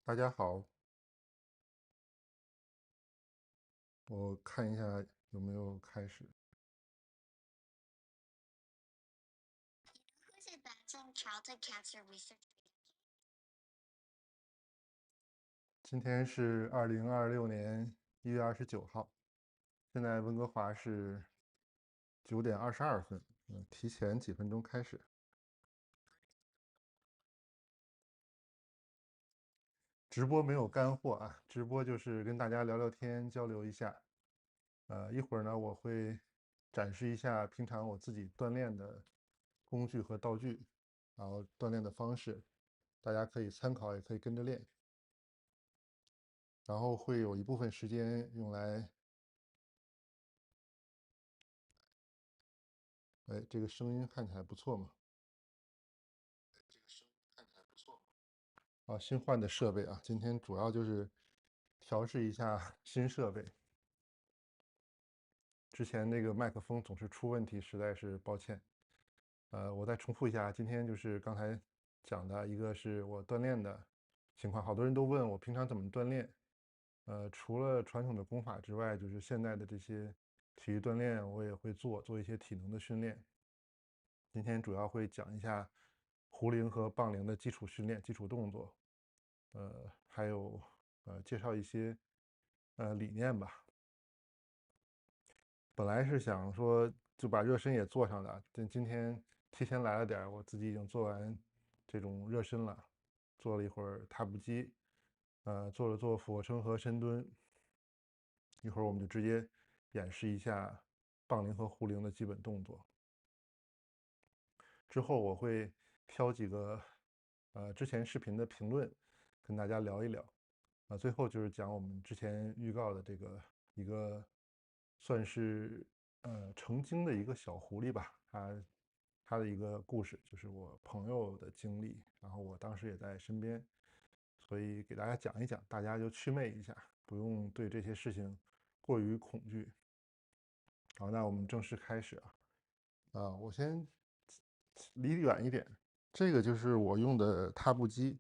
大家好，我看一下有没有开始。Who's advancing childhood cancer research? 今天是2026年1月29号，现在温哥华是9点22分，提前几分钟开始。直播没有干货啊，直播就是跟大家聊聊天，交流一下。一会儿呢，我会展示一下平常我自己锻炼的工具和道具，然后锻炼的方式，大家可以参考，也可以跟着练。然后会有一部分时间用来，哎，这个声音看起来不错嘛。啊，新换的设备啊，今天主要就是调试一下新设备。之前那个麦克风总是出问题，实在是抱歉。我再重复一下，今天就是刚才讲的一个是我锻炼的情况，好多人都问我平常怎么锻炼。除了传统的功法之外，就是现在的这些体育锻炼，我也会做一些体能的训练。今天主要会讲一下壶铃和棒铃的基础训练、基础动作，还有介绍一些理念吧。本来是想说就把热身也做上的，但今天提前来了点儿，我自己已经做完这种热身了，做了一会儿踏步机，做了做俯卧撑和深蹲。一会儿我们就直接演示一下棒铃和壶铃的基本动作。之后我会挑几个之前视频的评论跟大家聊一聊。最后就是讲我们之前预告的这个一个算是成精的一个小狐狸吧，它的一个故事，就是我朋友的经历，然后我当时也在身边，所以给大家讲一讲，大家就祛魅一下，不用对这些事情过于恐惧。好，那我们正式开始啊。我先离远一点，这个就是我用的踏步机。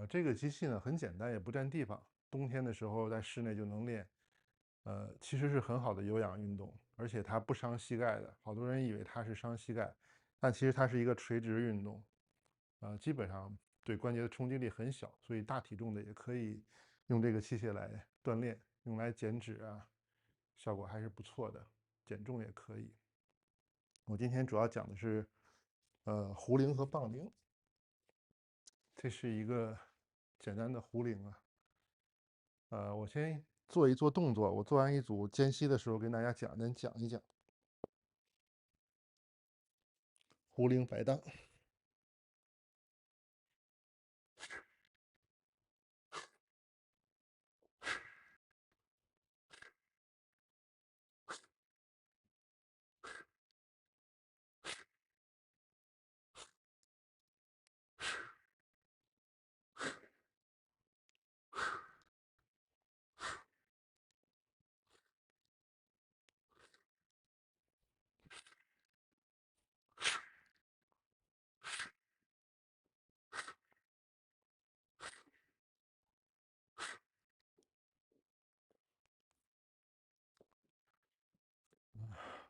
这个机器呢很简单，也不占地方，冬天的时候在室内就能练。其实是很好的有氧运动，而且它不伤膝盖的。好多人以为它是伤膝盖，但其实它是一个垂直运动。基本上对关节的冲击力很小，所以大体重的也可以用这个器械来锻炼，用来减脂啊，效果还是不错的。减重也可以。我今天主要讲的是，壶铃和棒铃。这是一个简单的壶铃啊。我先做一做动作，我做完一组间隙的时候跟大家讲一讲壶铃摆荡。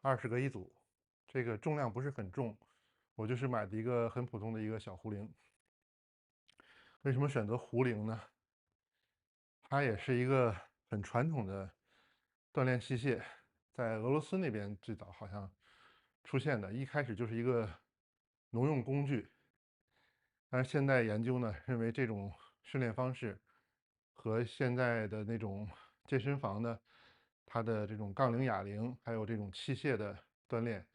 20个一组，这个重量不是很重，我就是买的一个很普通的一个小壶铃。为什么选择壶铃呢？它也是一个很传统的锻炼器械，在俄罗斯那边最早好像出现的，一开始就是一个农用工具。但是现在研究呢，认为这种训练方式和现在的那种健身房的它的这种杠铃、哑铃，还有这种器械的锻炼，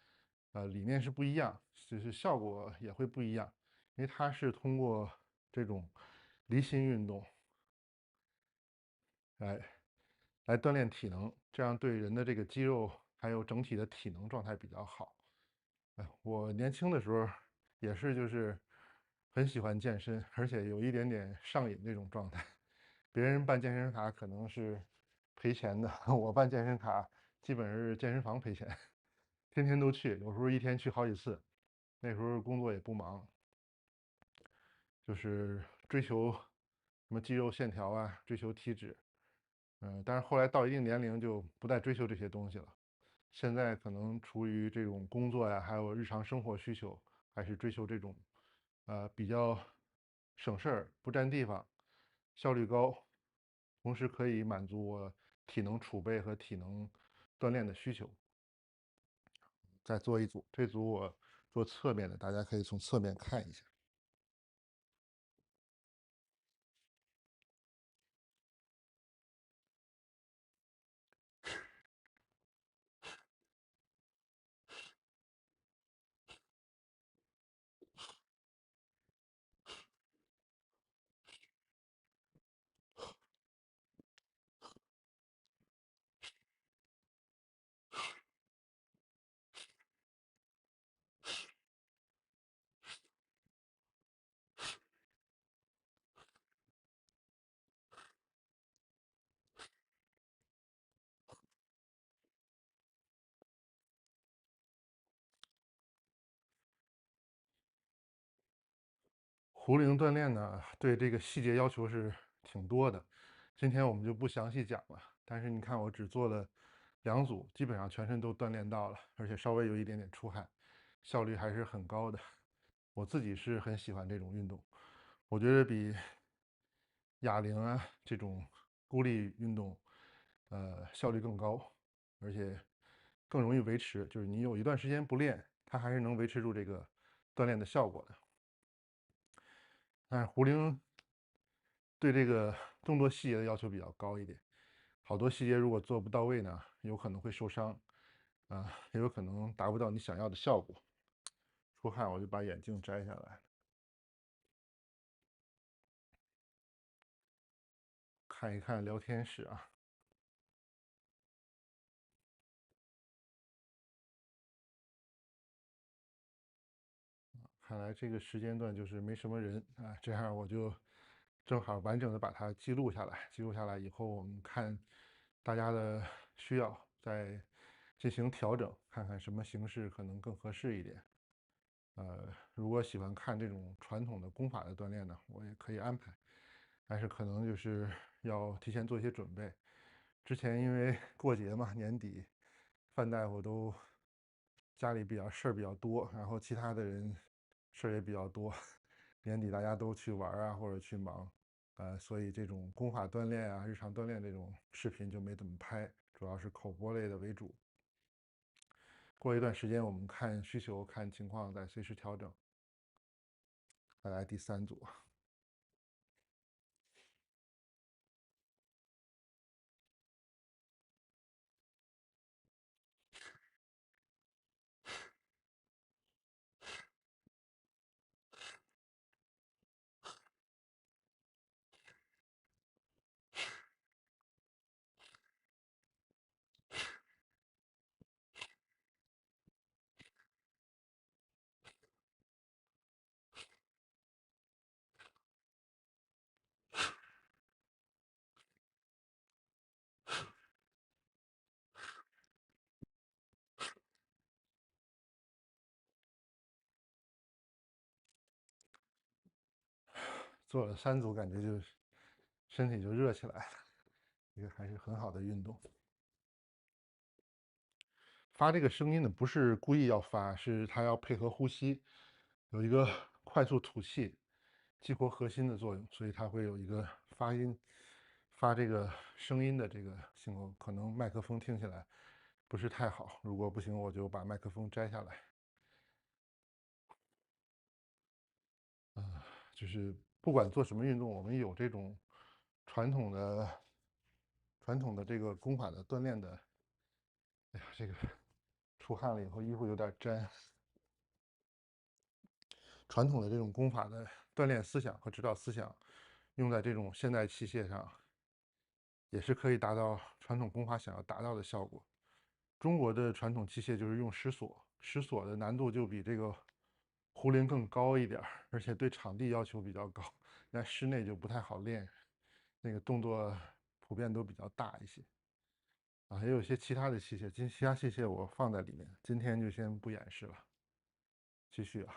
理念是不一样，就是效果也会不一样，因为它是通过这种离心运动来锻炼体能，这样对人的这个肌肉还有整体的体能状态比较好。我年轻的时候也是就是很喜欢健身，而且有一点点上瘾这种状态。别人办健身卡可能是赔钱的，我办健身卡基本是健身房赔钱，天天都去，有时候一天去好几次。那时候工作也不忙，就是追求什么肌肉线条啊，追求体脂。但是后来到一定年龄就不再追求这些东西了。现在可能出于这种工作呀，还有日常生活需求，还是追求这种，比较省事儿、不占地方、效率高，同时可以满足我体能储备和体能锻炼的需求。再做一组，这组我做侧面的，大家可以从侧面看一下。壶铃锻炼呢，对这个细节要求是挺多的，今天我们就不详细讲了。但是你看，我只做了2组，基本上全身都锻炼到了，而且稍微有一点点出汗，效率还是很高的。我自己是很喜欢这种运动，我觉得比哑铃啊这种孤立运动，效率更高，而且更容易维持。就是你有一段时间不练，它还是能维持住这个锻炼的效果的。但是壶铃对这个动作细节的要求比较高一点，好多细节如果做不到位呢，有可能会受伤，也有可能达不到你想要的效果。出汗我就把眼镜摘下来，看一看聊天室啊。看来这个时间段就是没什么人啊，这样我就正好完整的把它记录下来。记录下来以后，我们看大家的需要，再进行调整，看看什么形式可能更合适一点。如果喜欢看这种传统的功法的锻炼呢，我也可以安排，但是可能就是要提前做一些准备。之前因为过节嘛，年底，范大夫都家里事儿比较多，然后其他的人事儿也比较多，年底大家都去玩啊或者去忙，所以这种功法锻炼啊、日常锻炼这种视频就没怎么拍，主要是口播类的为主。过一段时间我们看需求、看情况再随时调整。再来第3组，做了3组，感觉就身体就热起来了，这个还是很好的运动。发这个声音呢，不是故意要发，是它要配合呼吸，有一个快速吐气，激活核心的作用，所以它会有一个发这个声音的这个信号。可能麦克风听起来不是太好，如果不行，我就把麦克风摘下来。就是不管做什么运动，我们有这种传统的这个功法的锻炼的。哎呀，这个出汗了以后衣服有点沾。传统的这种功法的锻炼思想和指导思想，用在这种现代器械上，也是可以达到传统功法想要达到的效果。中国的传统器械就是用石锁，石锁的难度就比这个壶铃更高一点，而且对场地要求比较高，在室内就不太好练，那个动作普遍都比较大一些。也有一些其他的器械，其他器械我放在里面，今天就先不演示了，继续啊。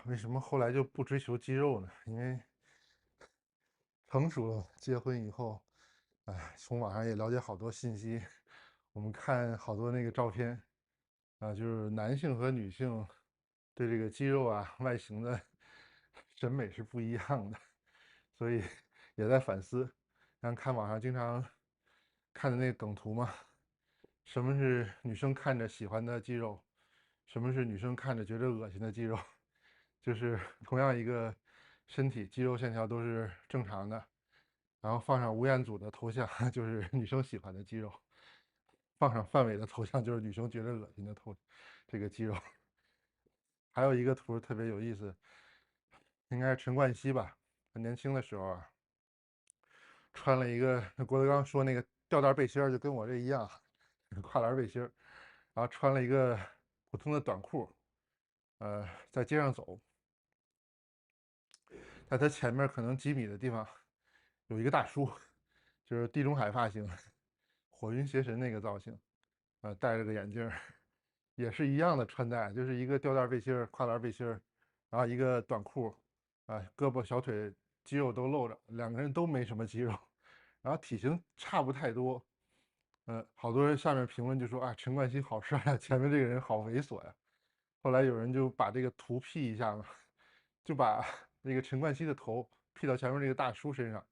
为什么后来就不追求肌肉呢？因为成熟了，结婚以后，哎，从网上也了解好多信息，我们看好多那个照片，就是男性和女性对这个肌肉啊、外形的审美是不一样的，所以也在反思。像看网上经常看的那个梗图嘛，什么是女生看着喜欢的肌肉，什么是女生看着觉得恶心的肌肉，就是同样一个身体肌肉线条都是正常的，然后放上吴彦祖的头像就是女生喜欢的肌肉，放上范伟的头像就是女生觉得恶心的这个肌肉。还有一个图特别有意思，应该是陈冠希吧，他年轻的时候啊，穿了一个郭德纲说那个吊带背心儿，就跟我这一样，跨栏背心儿，然后穿了一个普通的短裤，在街上走，在他前面可能几米的地方有一个大叔，就是地中海发型，火云邪神那个造型，戴着个眼镜，也是一样的穿戴，就是一个吊带背心儿、跨栏背心儿，然后一个短裤，胳膊小腿肌肉都露着，两个人都没什么肌肉，然后体型差不太多，好多人下面评论就说啊，陈冠希好帅啊，前面这个人好猥琐呀。后来有人就把这个图 P 一下嘛，就把那个陈冠希的头 P 到前面这个大叔身上，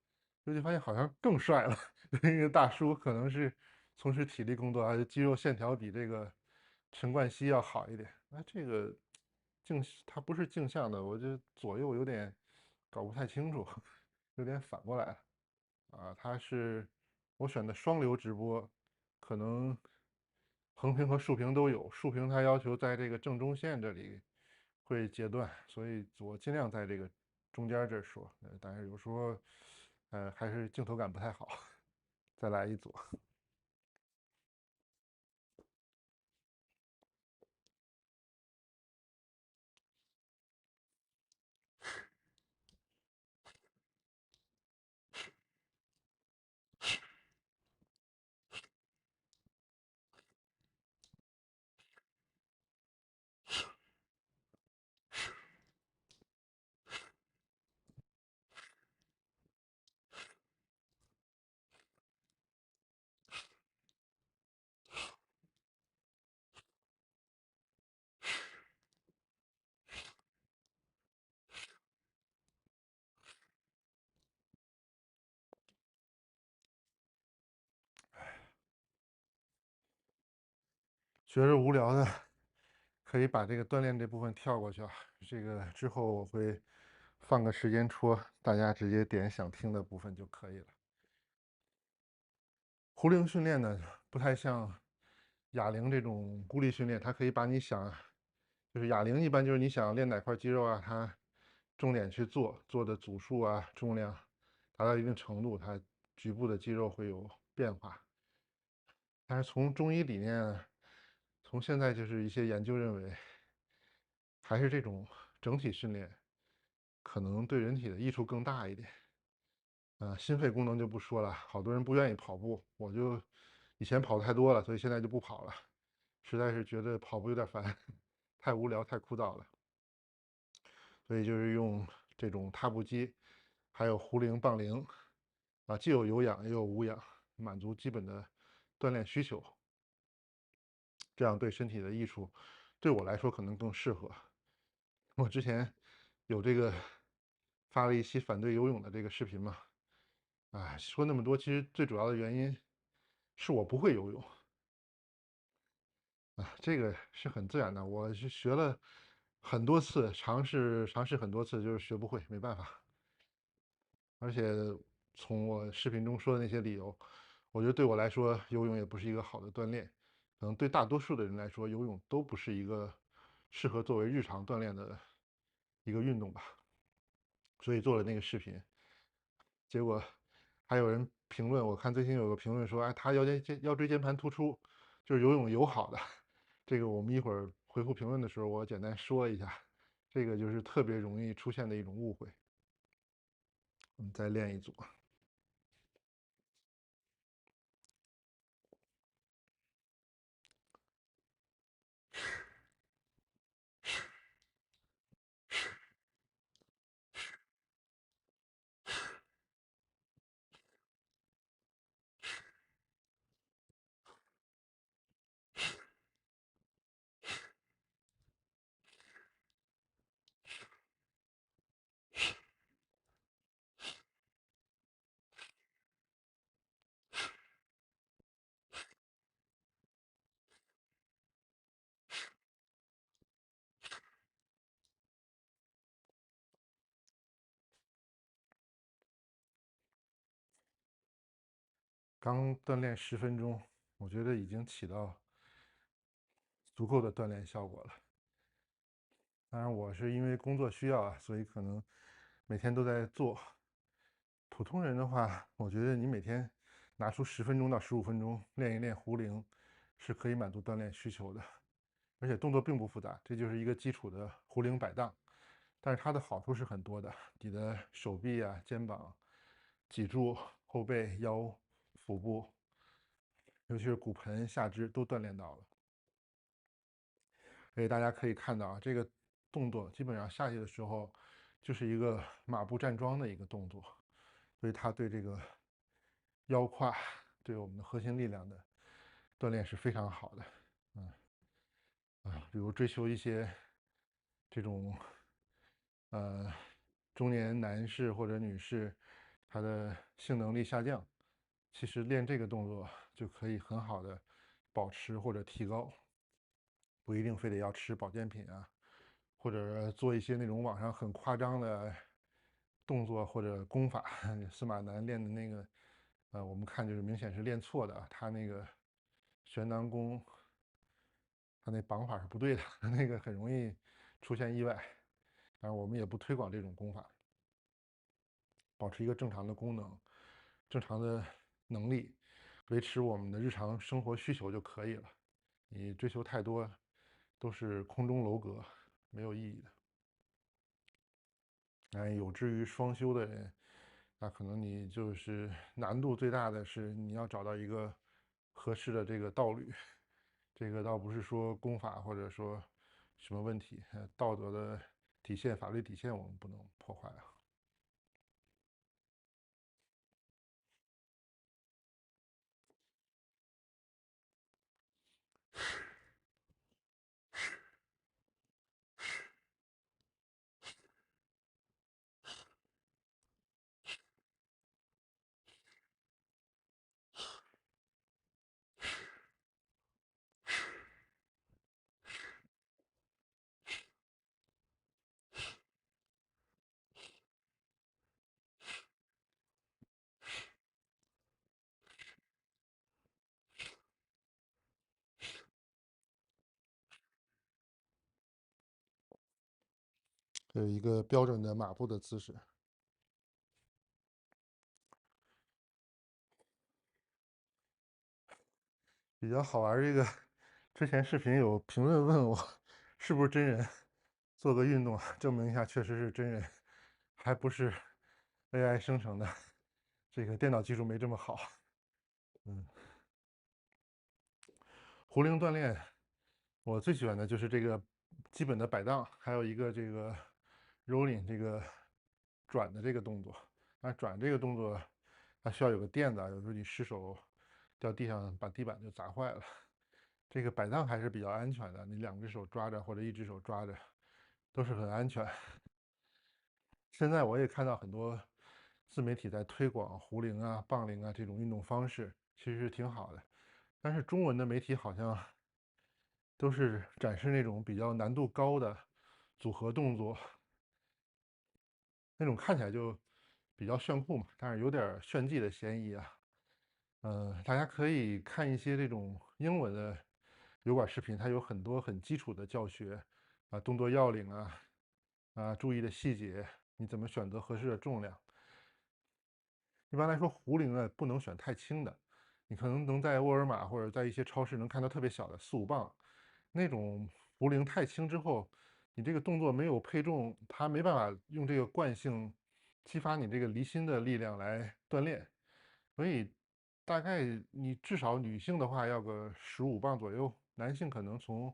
就发现好像更帅了。那个大叔可能是从事体力工作，肌肉线条比这个陈冠希要好一点。这个它不是镜像的，我就左右有点搞不太清楚，有点反过来了。它是我选的双流直播，可能横屏和竖屏都有。竖屏它要求在这个正中线这里会截断，所以我尽量在这个中间这说。但是有时候，还是镜头感不太好。再来一组。觉着无聊的，可以把这个锻炼这部分跳过去啊。这个之后我会放个时间戳，大家直接点想听的部分就可以了。壶铃训练呢，不太像哑铃这种孤立训练，它可以把你想，就是哑铃一般就是你想练哪块肌肉啊，它重点去做的组数啊、重量达到一定程度，它局部的肌肉会有变化。但是从中医理念，从现在就是一些研究认为，还是这种整体训练可能对人体的益处更大一点。心肺功能就不说了，好多人不愿意跑步，我就以前跑的太多了，所以现在就不跑了，实在是觉得跑步有点烦，太无聊太枯燥了，所以就是用这种踏步机，还有壶铃、棒铃，既有有氧也有无氧，满足基本的锻炼需求，这样对身体的益处，对我来说可能更适合。我之前有这个发了一期反对游泳的这个视频嘛，说那么多，其实最主要的原因是我不会游泳这个是很自然的。我是学了很多次，尝试很多次，就是学不会，没办法。而且从我视频中说的那些理由，我觉得对我来说，游泳也不是一个好的锻炼。可能对大多数的人来说，游泳都不是一个适合作为日常锻炼的一个运动吧。所以做了那个视频，结果还有人评论，我看最近有个评论说，他腰椎间盘突出，就是游泳友好的。这个我们一会儿回复评论的时候，我简单说一下，这个就是特别容易出现的一种误会。我们再练一组。刚锻炼10分钟，我觉得已经起到足够的锻炼效果了。当然，我是因为工作需要啊，所以可能每天都在做。普通人的话，我觉得你每天拿出10分钟到15分钟练一练壶铃，是可以满足锻炼需求的。而且动作并不复杂，这就是一个基础的壶铃摆荡。但是它的好处是很多的，你的手臂啊、肩膀、脊柱、后背、腰、腹部，尤其是骨盆、下肢都锻炼到了。所以大家可以看到啊，这个动作基本上下去的时候就是一个马步站桩的一个动作，所以它对这个腰胯、对我们的核心力量的锻炼是非常好的。比如追求一些这种中年男士或者女士，他的性能力下降，其实练这个动作就可以很好的保持或者提高，不一定非得要吃保健品啊，或者做一些那种网上很夸张的动作或者功法。司马南练的那个，我们看就是明显是练错的，他那个悬囊功，他那绑法是不对的，那个很容易出现意外。当然，我们也不推广这种功法，保持一个正常的功能、正常的能力，维持我们的日常生活需求就可以了。你追求太多，都是空中楼阁，没有意义的。有志于双修的人，那可能你就是难度最大的是你要找到一个合适的这个道侣。这个倒不是说功法或者说什么问题，道德的底线、法律底线我们不能破坏啊。有一个标准的马步的姿势。比较好玩这个之前视频有评论问我是不是真人，做个运动证明一下确实是真人，还不是 AI 生成的，这个电脑技术没这么好。壶铃锻炼，我最喜欢的就是这个基本的摆荡，还有一个这个 rolling 这个转的这个动作。转这个动作，它需要有个垫子，有时候你失手掉地上，把地板就砸坏了。这个摆荡还是比较安全的，你2只手抓着或者1只手抓着，都是很安全。现在我也看到很多自媒体在推广壶铃啊、棒铃啊这种运动方式，其实是挺好的。但是中文的媒体好像都是展示那种比较难度高的组合动作，那种看起来就比较炫酷嘛，但是有点炫技的嫌疑啊。大家可以看一些这种英文的油管视频，它有很多很基础的教学动作要领注意的细节，你怎么选择合适的重量。一般来说，壶铃呢不能选太轻的，你可能能在沃尔玛或者在一些超市能看到特别小的4、5磅那种壶铃太轻之后，你这个动作没有配重，它没办法用这个惯性激发你这个离心的力量来锻炼，所以大概你至少女性的话要个15磅左右，男性可能从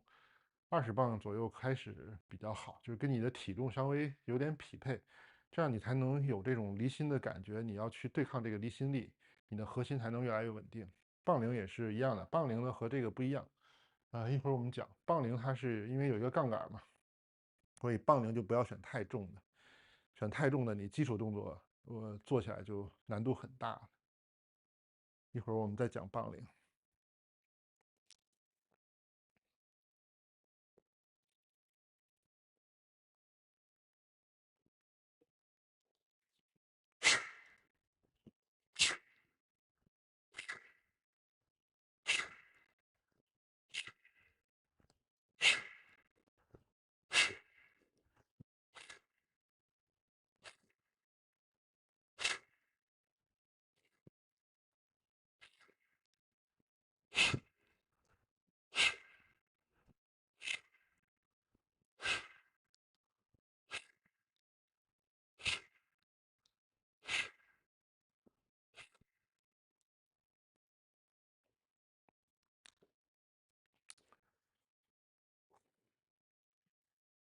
20磅左右开始比较好，就是跟你的体重稍微有点匹配。这样你才能有这种离心的感觉，你要去对抗这个离心力，你的核心才能越来越稳定。棒铃也是一样的，棒铃呢和这个不一样。一会儿我们讲棒铃，它是因为有一个杠杆嘛，所以棒铃就不要选太重的，选太重的你基础动作做起来就难度很大了。一会儿我们再讲棒铃。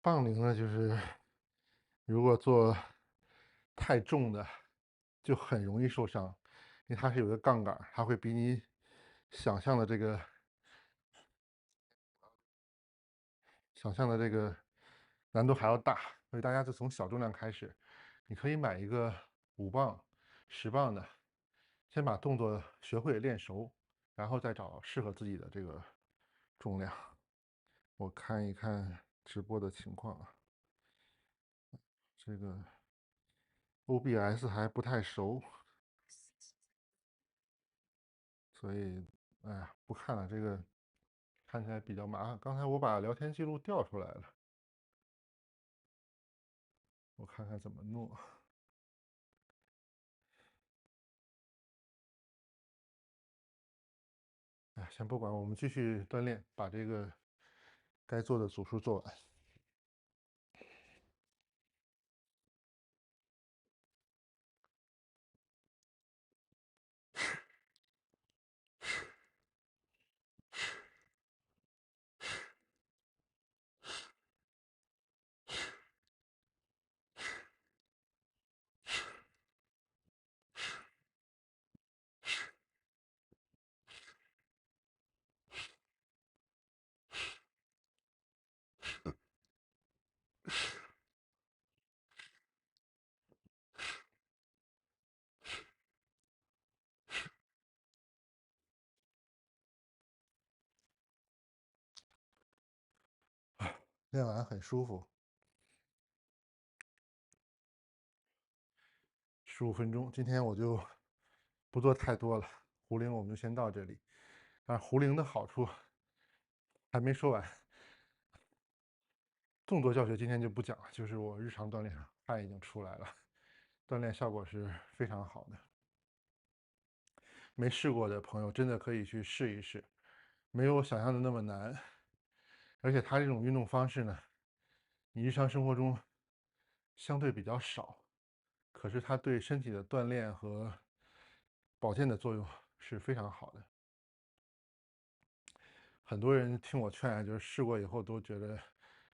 杠铃呢，就是如果做太重的，就很容易受伤，因为它是有个杠杆，它会比你想象的这个难度还要大，所以大家就从小重量开始。你可以买一个5磅、10磅的，先把动作学会练熟，然后再找适合自己的这个重量。我看一看直播的情况啊，这个 OBS 还不太熟，所以哎呀不看了，这个看起来比较麻烦。刚才我把聊天记录调出来了，我看看怎么弄。哎，先不管，我们继续锻炼，把这个该做的组数做完。练完很舒服，15分钟。今天我就不做太多了，壶铃我们就先到这里。但是壶铃的好处还没说完，动作教学今天就不讲了，就是我日常锻炼上汗已经出来了，锻炼效果是非常好的。没试过的朋友真的可以去试一试，没有想象的那么难。而且它这种运动方式呢，你日常生活中相对比较少，可是它对身体的锻炼和保健的作用是非常好的。很多人听我劝啊，就是试过以后都觉得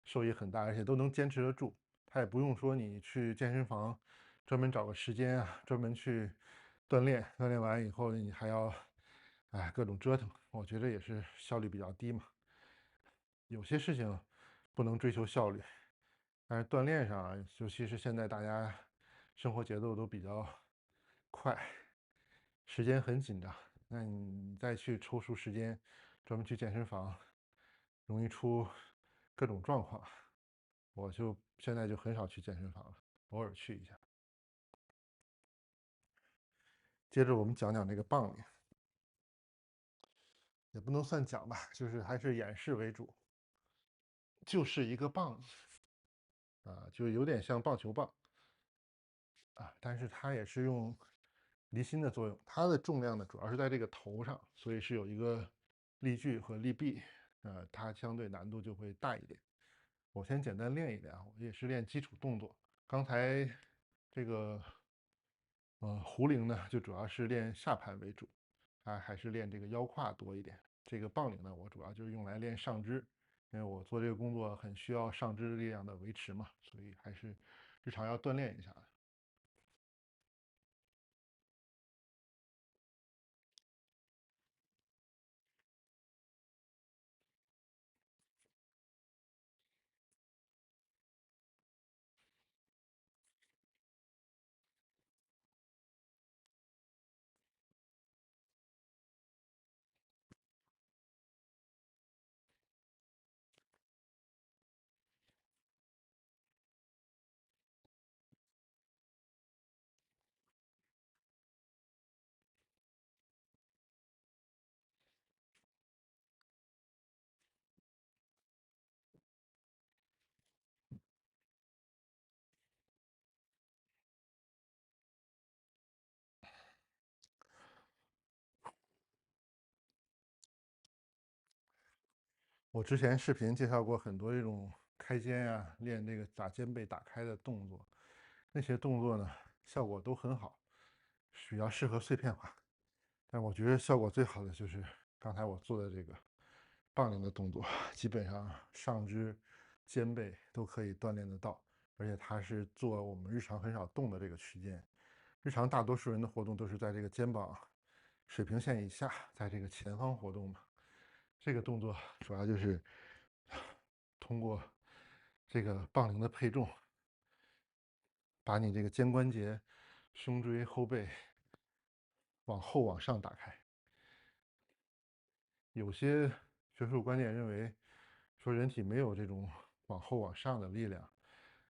受益很大，而且都能坚持得住。他也不用说你去健身房专门找个时间啊，专门去锻炼，锻炼完以后你还要各种折腾，我觉得也是效率比较低嘛。有些事情不能追求效率，但是锻炼上啊，尤其是现在大家生活节奏都比较快，时间很紧张，那你再去抽出时间专门去健身房，容易出各种状况。我就现在就很少去健身房了，偶尔去一下。接着我们讲讲这个杠铃，也不能算讲吧，就是还是演示为主，就是一个棒子啊，就有点像棒球棒啊，但是它也是用离心的作用，它的重量呢主要是在这个头上，所以是有一个力矩和力臂，它相对难度就会大一点。我先简单练一练啊，我也是练基础动作。刚才这个壶铃呢，就主要是练下盘为主，还是练这个腰胯多一点。这个杠铃呢，我主要就是用来练上肢，因为我做这个工作很需要上肢力量的维持嘛，所以还是日常要锻炼一下的。我之前视频介绍过很多这种开肩啊，练这个把肩背打开的动作，那些动作呢效果都很好，比较适合碎片化。但我觉得效果最好的就是刚才我做的这个杠铃的动作，基本上上肢肩背都可以锻炼得到，而且它是做我们日常很少动的这个区间。日常大多数人的活动都是在这个肩膀水平线以下，在这个前方活动嘛。这个动作主要就是通过这个杠铃的配重，把你这个肩关节、胸椎、后背往后往上打开。有些学术观点认为，说人体没有这种往后往上的力量，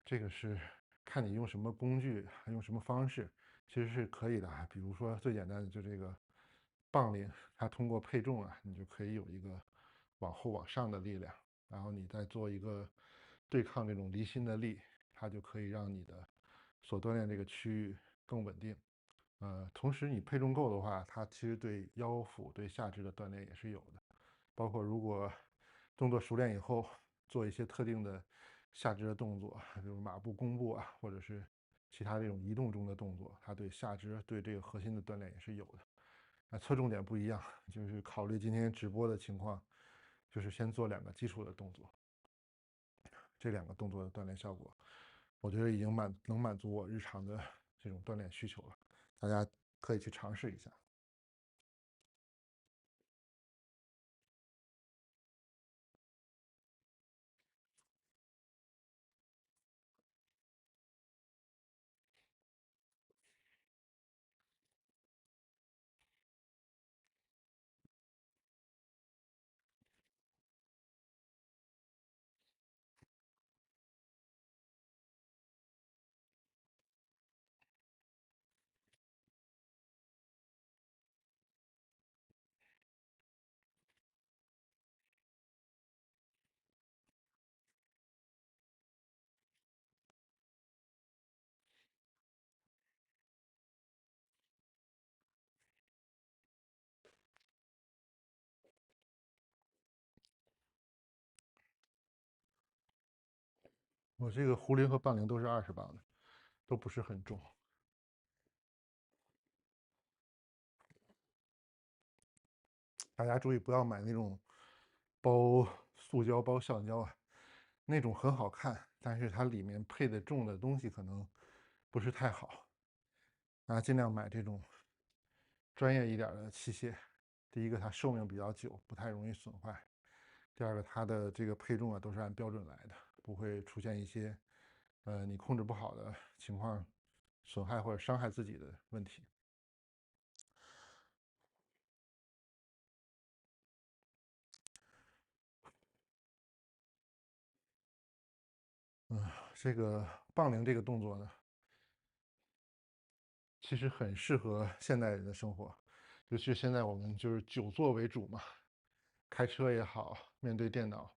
这个是看你用什么工具，用什么方式，其实是可以的啊。比如说最简单的就这个杠铃，它通过配重啊，你就可以有一个往后往上的力量，然后你再做一个对抗这种离心的力，它就可以让你的所锻炼这个区域更稳定。同时你配重够的话，它其实对腰腹、对下肢的锻炼也是有的。包括如果动作熟练以后，做一些特定的下肢的动作，比如马步、弓步啊，或者是其他这种移动中的动作，它对下肢、对这个核心的锻炼也是有的。侧重点不一样，就是考虑今天直播的情况，就是先做2个基础的动作，这2个动作的锻炼效果，我觉得已经能满足我日常的这种锻炼需求了。大家可以去尝试一下。我这个壶铃和棒铃都是20磅的，都不是很重。大家注意不要买那种包塑胶、包橡胶啊，那种很好看，但是它里面配的重的东西可能不是太好。大家尽量买这种专业一点的器械。第一个，它寿命比较久，不太容易损坏；第二个，它的这个配重啊都是按标准来的，不会出现一些你控制不好的情况，损害或者伤害自己的问题。这个杠铃这个动作呢，其实很适合现代人的生活，尤其是现在我们就是久坐为主嘛，开车也好，面对电脑，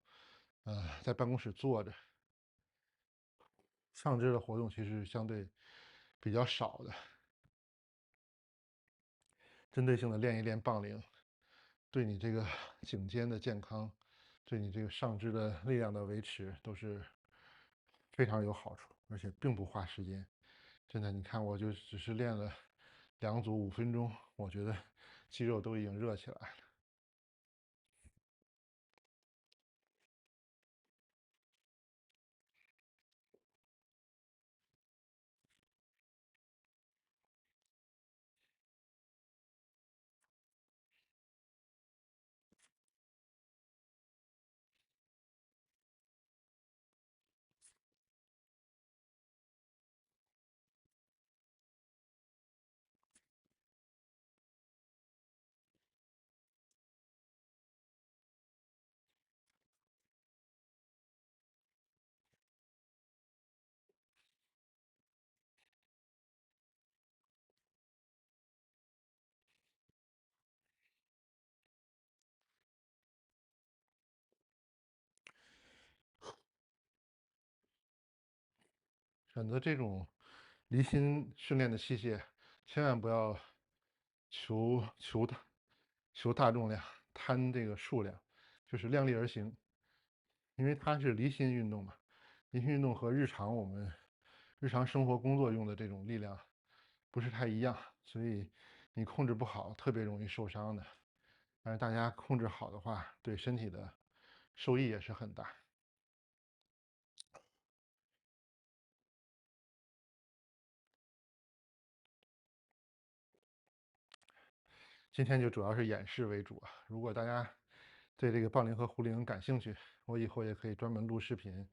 在办公室坐着，上肢的活动其实相对比较少的。针对性的练一练杠铃，对你这个颈肩的健康，对你这个上肢的力量的维持都是非常有好处，而且并不花时间。真的，你看我就只是练了2组5分钟，我觉得肌肉都已经热起来了。选择这种离心训练的器械，千万不要求大重量，贪这个数量，就是量力而行。因为它是离心运动嘛，离心运动和我们日常生活工作用的这种力量不是太一样，所以你控制不好，特别容易受伤的。但是大家控制好的话，对身体的受益也是很大。今天就主要是演示为主啊。如果大家对这个棒铃和壶铃感兴趣，我以后也可以专门录视频，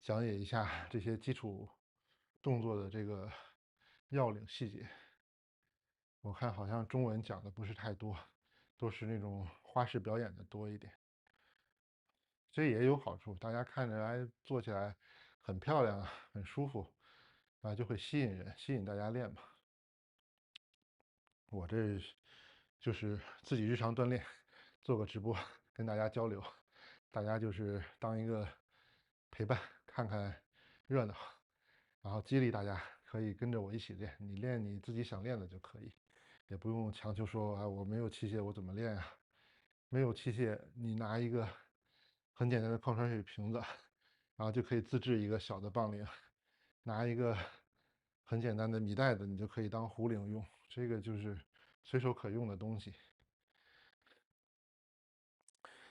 讲解一下这些基础动作的这个要领细节。我看好像中文讲的不是太多，都是那种花式表演的多一点。这也有好处，大家看着来做起来很漂亮啊，很舒服啊，就会吸引人，吸引大家练嘛。我这就是自己日常锻炼，做个直播跟大家交流，大家就是当一个陪伴，看看热闹，然后激励大家可以跟着我一起练，你练你自己想练的就可以，也不用强求说啊我没有器械我怎么练啊？没有器械，你拿一个很简单的矿泉水瓶子，然后就可以自制一个小的棒铃，拿一个很简单的米袋子，你就可以当壶铃用，这个就是随手可用的东西。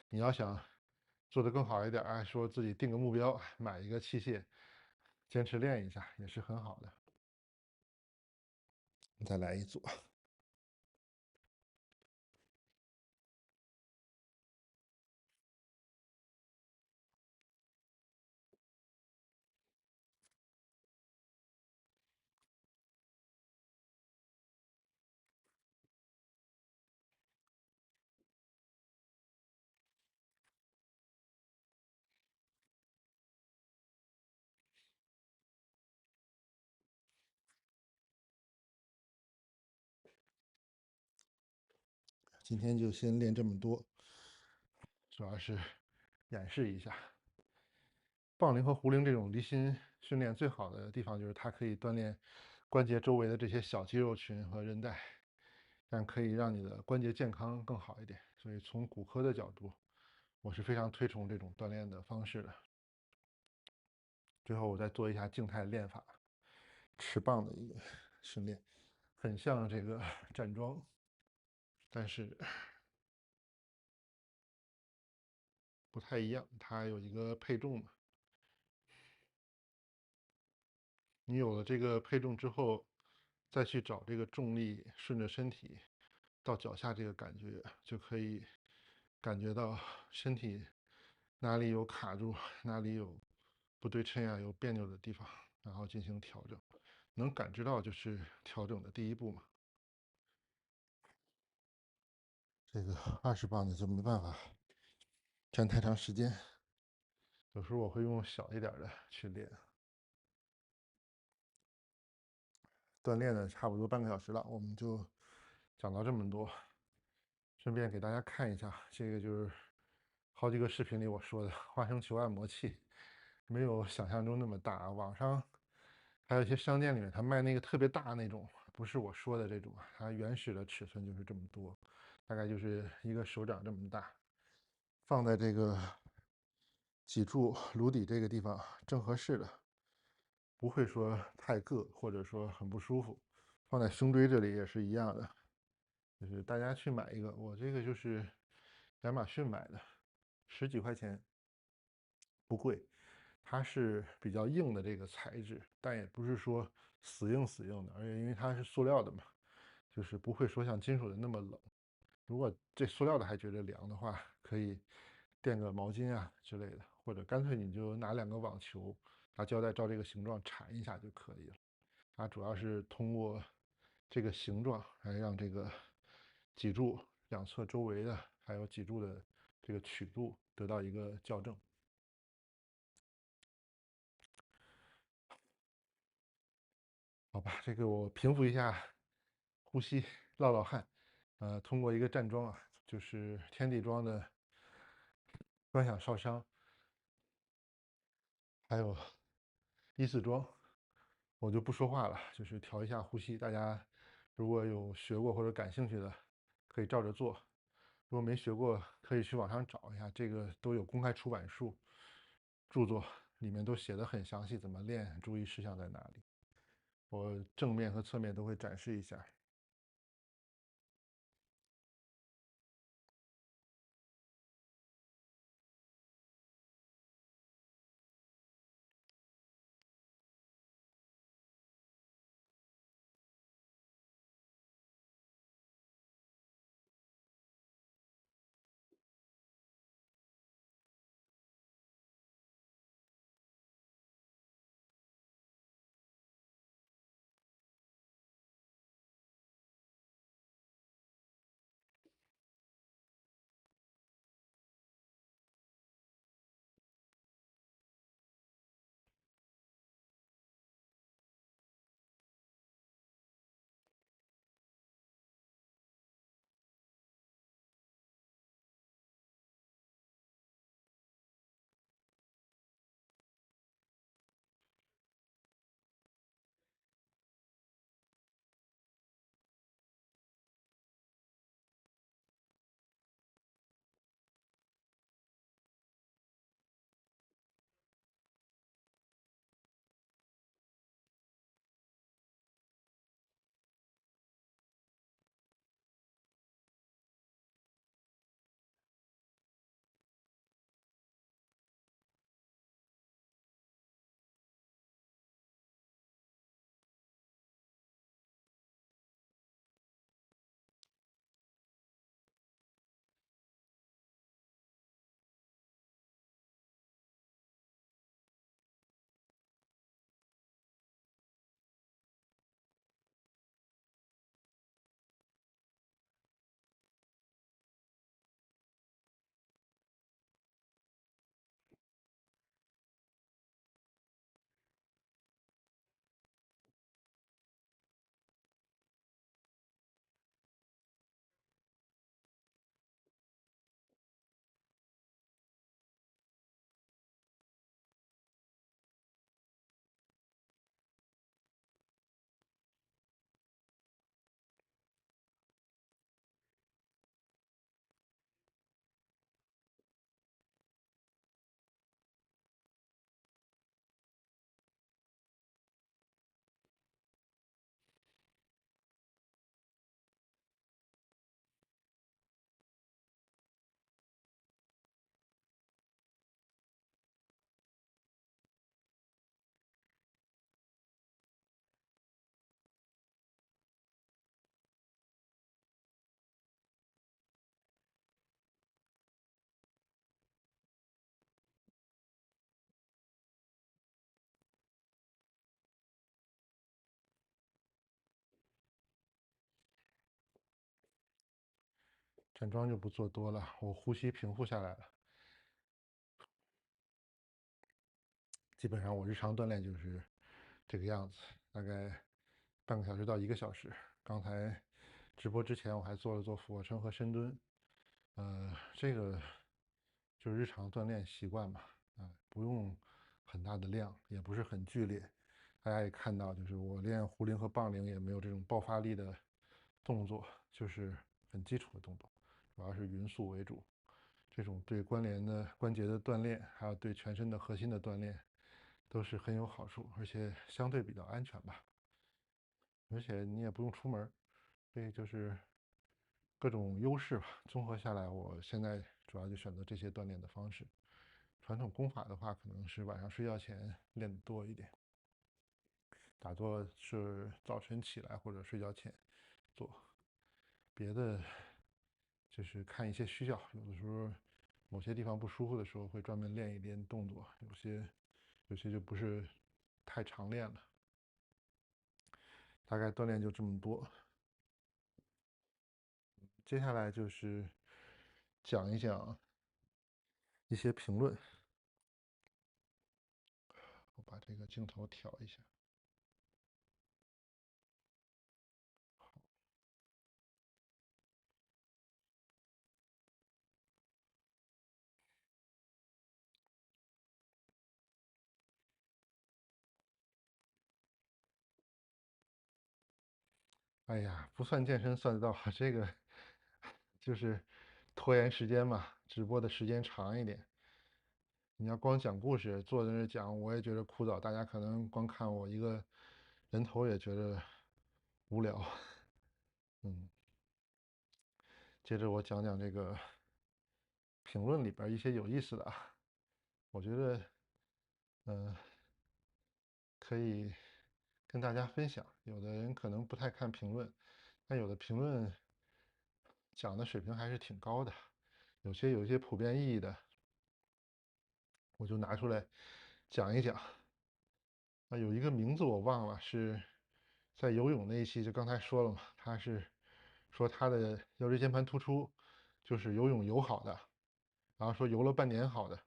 你要想做得更好一点，哎，说自己定个目标，买一个器械，坚持练一下也是很好的。再来一组。今天就先练这么多，主要是演示一下。棒铃和壶铃这种离心训练最好的地方就是它可以锻炼关节周围的这些小肌肉群和韧带，这样可以让你的关节健康更好一点。所以从骨科的角度，我是非常推崇这种锻炼的方式的。最后我再做一下静态练法，持棒的一个训练，很像这个站桩，但是不太一样，它有一个配重嘛。你有了这个配重之后，再去找这个重力顺着身体到脚下这个感觉，就可以感觉到身体哪里有卡住，哪里有不对称呀，有别扭的地方，然后进行调整。能感知到就是调整的第一步嘛。这个20磅的就没办法站太长时间，有时候我会用小一点的去练。锻炼了差不多半个小时了，我们就讲到这么多。顺便给大家看一下，这个就是好几个视频里我说的花生球按摩器，没有想象中那么大。网上还有一些商店里面，他卖那个特别大那种，不是我说的这种，它原始的尺寸就是这么多，大概就是一个手掌这么大，放在这个脊柱颅底这个地方正合适的，不会说太硌或者说很不舒服。放在胸椎这里也是一样的，就是大家去买一个，我这个就是亚马逊买的，10几块钱，不贵。它是比较硬的这个材质，但也不是说死硬死硬的，而且因为它是塑料的嘛，就是不会说像金属的那么冷。如果这塑料的还觉得凉的话，可以垫个毛巾啊之类的，或者干脆你就拿2个网球，拿胶带照这个形状缠一下就可以了。它主要是通过这个形状来让这个脊柱两侧周围的还有脊柱的这个曲度得到一个校正。好吧，这个我平复一下呼吸，落汗。通过一个站桩啊，就是天地桩的端响少商，还有一字桩，我就不说话了，就是调一下呼吸。大家如果有学过或者感兴趣的，可以照着做；如果没学过，可以去网上找一下，这个都有公开出版著作，里面都写的很详细，怎么练，注意事项在哪里。我正面和侧面都会展示一下。站桩就不做多了，我呼吸平复下来了。基本上我日常锻炼就是这个样子，大概半个小时到1个小时。刚才直播之前我还做了做俯卧撑和深蹲，这个就是日常锻炼习惯嘛，不用很大的量，也不是很剧烈。大家也看到，就是我练壶铃和杠铃也没有这种爆发力的动作，就是很基础的动作，主要是匀速为主。这种对关节的锻炼，还有对全身的核心的锻炼，都是很有好处，而且相对比较安全吧。而且你也不用出门，所以就是各种优势吧。综合下来，我现在主要就选择这些锻炼的方式。传统功法的话，可能是晚上睡觉前练的多一点，打坐是早晨起来或者睡觉前做。别的就是看一些需要，有的时候某些地方不舒服的时候会专门练一练动作，有些就不是太常练了。大概锻炼就这么多。接下来就是讲一讲一些评论。我把这个镜头调一下。哎呀，不算健身算得到，这个就是拖延时间嘛，直播的时间长一点。你要光讲故事，坐在那讲，我也觉得枯燥，大家可能光看我一个人头也觉得无聊。接着我讲讲这个评论里边一些有意思的啊，我觉得可以跟大家分享。有的人可能不太看评论，但有的评论讲的水平还是挺高的，有一些普遍意义的，我就拿出来讲一讲。有一个名字我忘了，是在游泳那一期就刚才说了嘛，他是说他的腰椎间盘突出就是游泳游好的，然后说游了半年好的。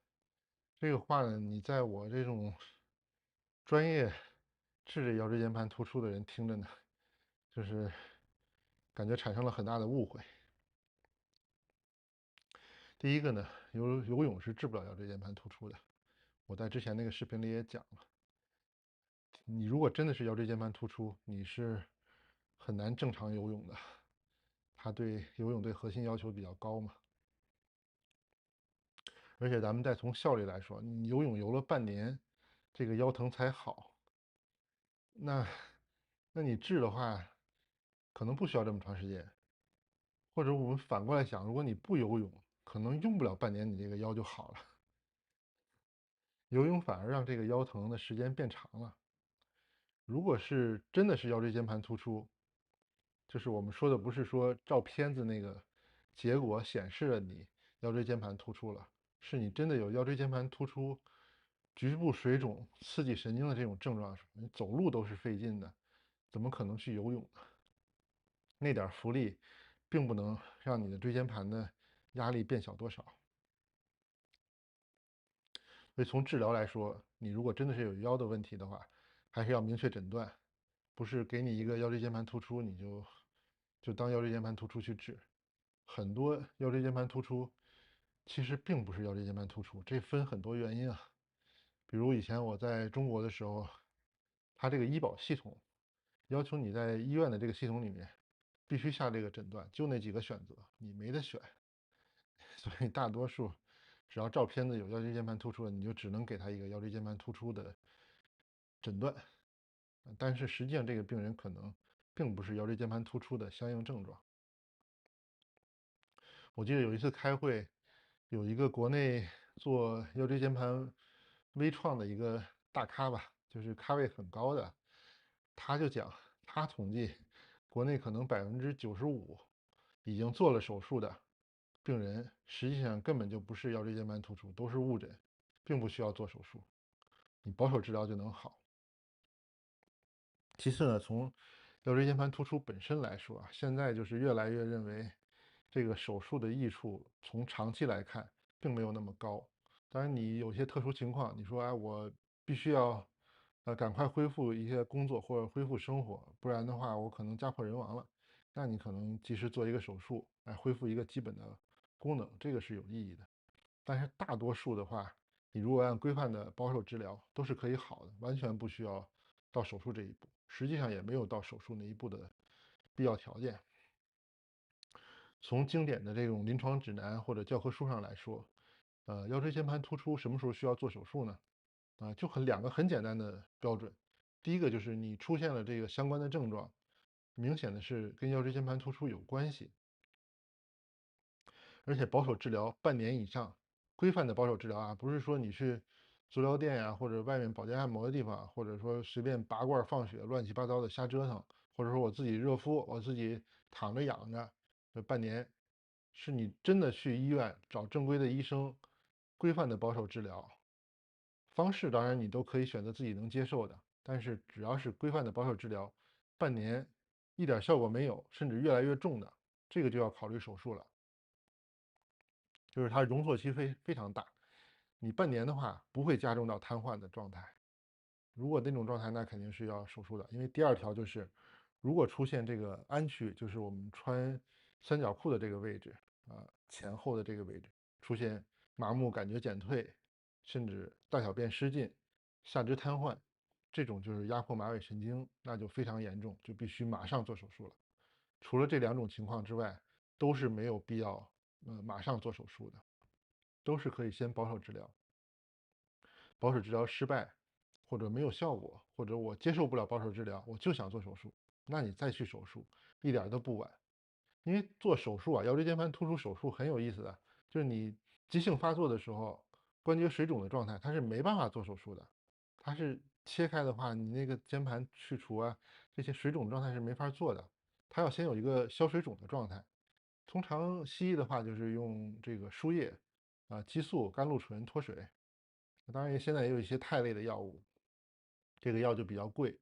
这个话呢，你在我这种专业治这腰椎间盘突出的人听着呢，就是感觉产生了很大的误会。第一个呢，游泳是治不了腰椎间盘突出的，我在之前那个视频里也讲了。你如果真的是腰椎间盘突出，你是很难正常游泳的。它对游泳对核心要求比较高嘛。而且咱们再从效率来说，你游泳游了半年，这个腰疼才好，那那你治的话，可能不需要这么长时间。或者我们反过来想，如果你不游泳，可能用不了半年，你这个腰就好了。游泳反而让这个腰疼的时间变长了。如果是真的是腰椎间盘突出，就是我们说的不是说照片子那个结果显示了你腰椎间盘突出了，是你真的有腰椎间盘突出、局部水肿、刺激神经的这种症状的时候，你走路都是费劲的，怎么可能去游泳呢？那点浮力，并不能让你的椎间盘的压力变小多少。所以从治疗来说，你如果真的是有腰的问题的话，还是要明确诊断，不是给你一个腰椎间盘突出你就当腰椎间盘突出去治。很多腰椎间盘突出其实并不是腰椎间盘突出，这分很多原因啊。比如以前我在中国的时候，它这个医保系统要求你在医院的这个系统里面必须下这个诊断，就那几个选择，你没得选。所以大多数只要照片子有腰椎间盘突出的，你就只能给他一个腰椎间盘突出的诊断。但是实际上这个病人可能并不是腰椎间盘突出的相应症状。我记得有一次开会，有一个国内做腰椎间盘微创的一个大咖吧，就是咖位很高的，他就讲，他统计国内可能95%已经做了手术的病人，实际上根本就不是腰椎间盘突出，都是误诊，并不需要做手术，你保守治疗就能好。其次呢，从腰椎间盘突出本身来说啊，现在就是越来越认为这个手术的益处从长期来看并没有那么高。当然，你有些特殊情况，你说哎，我必须要赶快恢复一些工作或者恢复生活，不然的话我可能家破人亡了。那你可能及时做一个手术，来恢复一个基本的功能，这个是有意义的。但是大多数的话，你如果按规范的保守治疗，都是可以好的，完全不需要到手术这一步。实际上也没有到手术那一步的必要条件。从经典的这种临床指南或者教科书上来说，腰椎间盘突出什么时候需要做手术呢？就两个很简单的标准。第一个就是你出现了这个相关的症状，明显的是跟腰椎间盘突出有关系，而且保守治疗半年以上，规范的保守治疗啊，不是说你去足疗店呀、或者外面保健按摩的地方，或者说随便拔罐放血、乱七八糟的瞎折腾，或者说我自己热敷，我自己躺着养着，这半年，是你真的去医院找正规的医生，规范的保守治疗方式，当然你都可以选择自己能接受的，但是只要是规范的保守治疗，半年一点效果没有，甚至越来越重的，这个就要考虑手术了。就是它容错期非常大，你半年的话不会加重到瘫痪的状态。如果那种状态，那肯定是要手术的。因为第二条就是，如果出现这个鞍区，就是我们穿三角裤的这个位置前后的这个位置出现麻木、感觉减退，甚至大小便失禁、下肢瘫痪，这种就是压迫马尾神经，那就非常严重，就必须马上做手术了。除了这两种情况之外，都是没有必要马上做手术的，都是可以先保守治疗。保守治疗失败，或者没有效果，或者我接受不了保守治疗，我就想做手术，那你再去手术一点都不晚。因为做手术啊，腰椎间盘突出手术很有意思的，就是你急性发作的时候，关节水肿的状态，它是没办法做手术的。它是切开的话，你那个间盘去除啊，这些水肿状态是没法做的。它要先有一个消水肿的状态。通常西医的话就是用这个输液激素、甘露醇脱水。当然，现在也有一些肽类的药物，这个药就比较贵。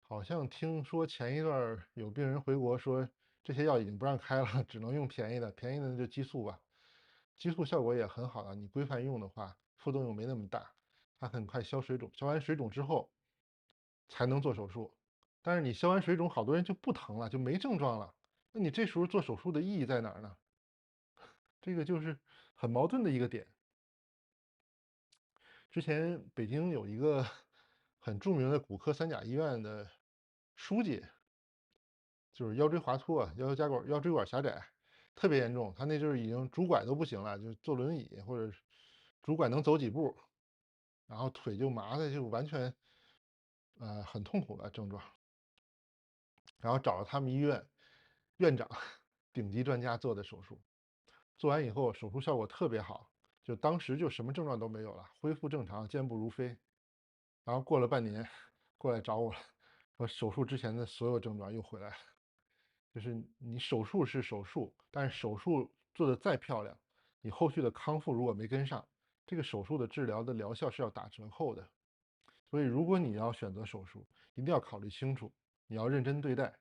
好像听说前一段有病人回国说，这些药已经不让开了，只能用便宜的，便宜的就激素吧。激素效果也很好的，你规范用的话，副作用没那么大，它很快消水肿，消完水肿之后才能做手术。但是你消完水肿，好多人就不疼了，就没症状了。那你这时候做手术的意义在哪儿呢？这个就是很矛盾的一个点。之前北京有一个很著名的骨科三甲医院的书记，就是腰椎滑脱啊，腰椎管狭窄，特别严重。他那阵已经拄拐都不行了，就坐轮椅或者拄拐能走几步，然后腿就麻的就完全很痛苦的症状。然后找了他们医院院长顶级专家做的手术，做完以后手术效果特别好，就当时就什么症状都没有了，恢复正常，健步如飞。然后过了半年，过来找我了，说手术之前的所有症状又回来了。就是你手术是手术，但是手术做的再漂亮，你后续的康复如果没跟上，这个手术的治疗的疗效是要打折扣的。所以如果你要选择手术，一定要考虑清楚，你要认真对待，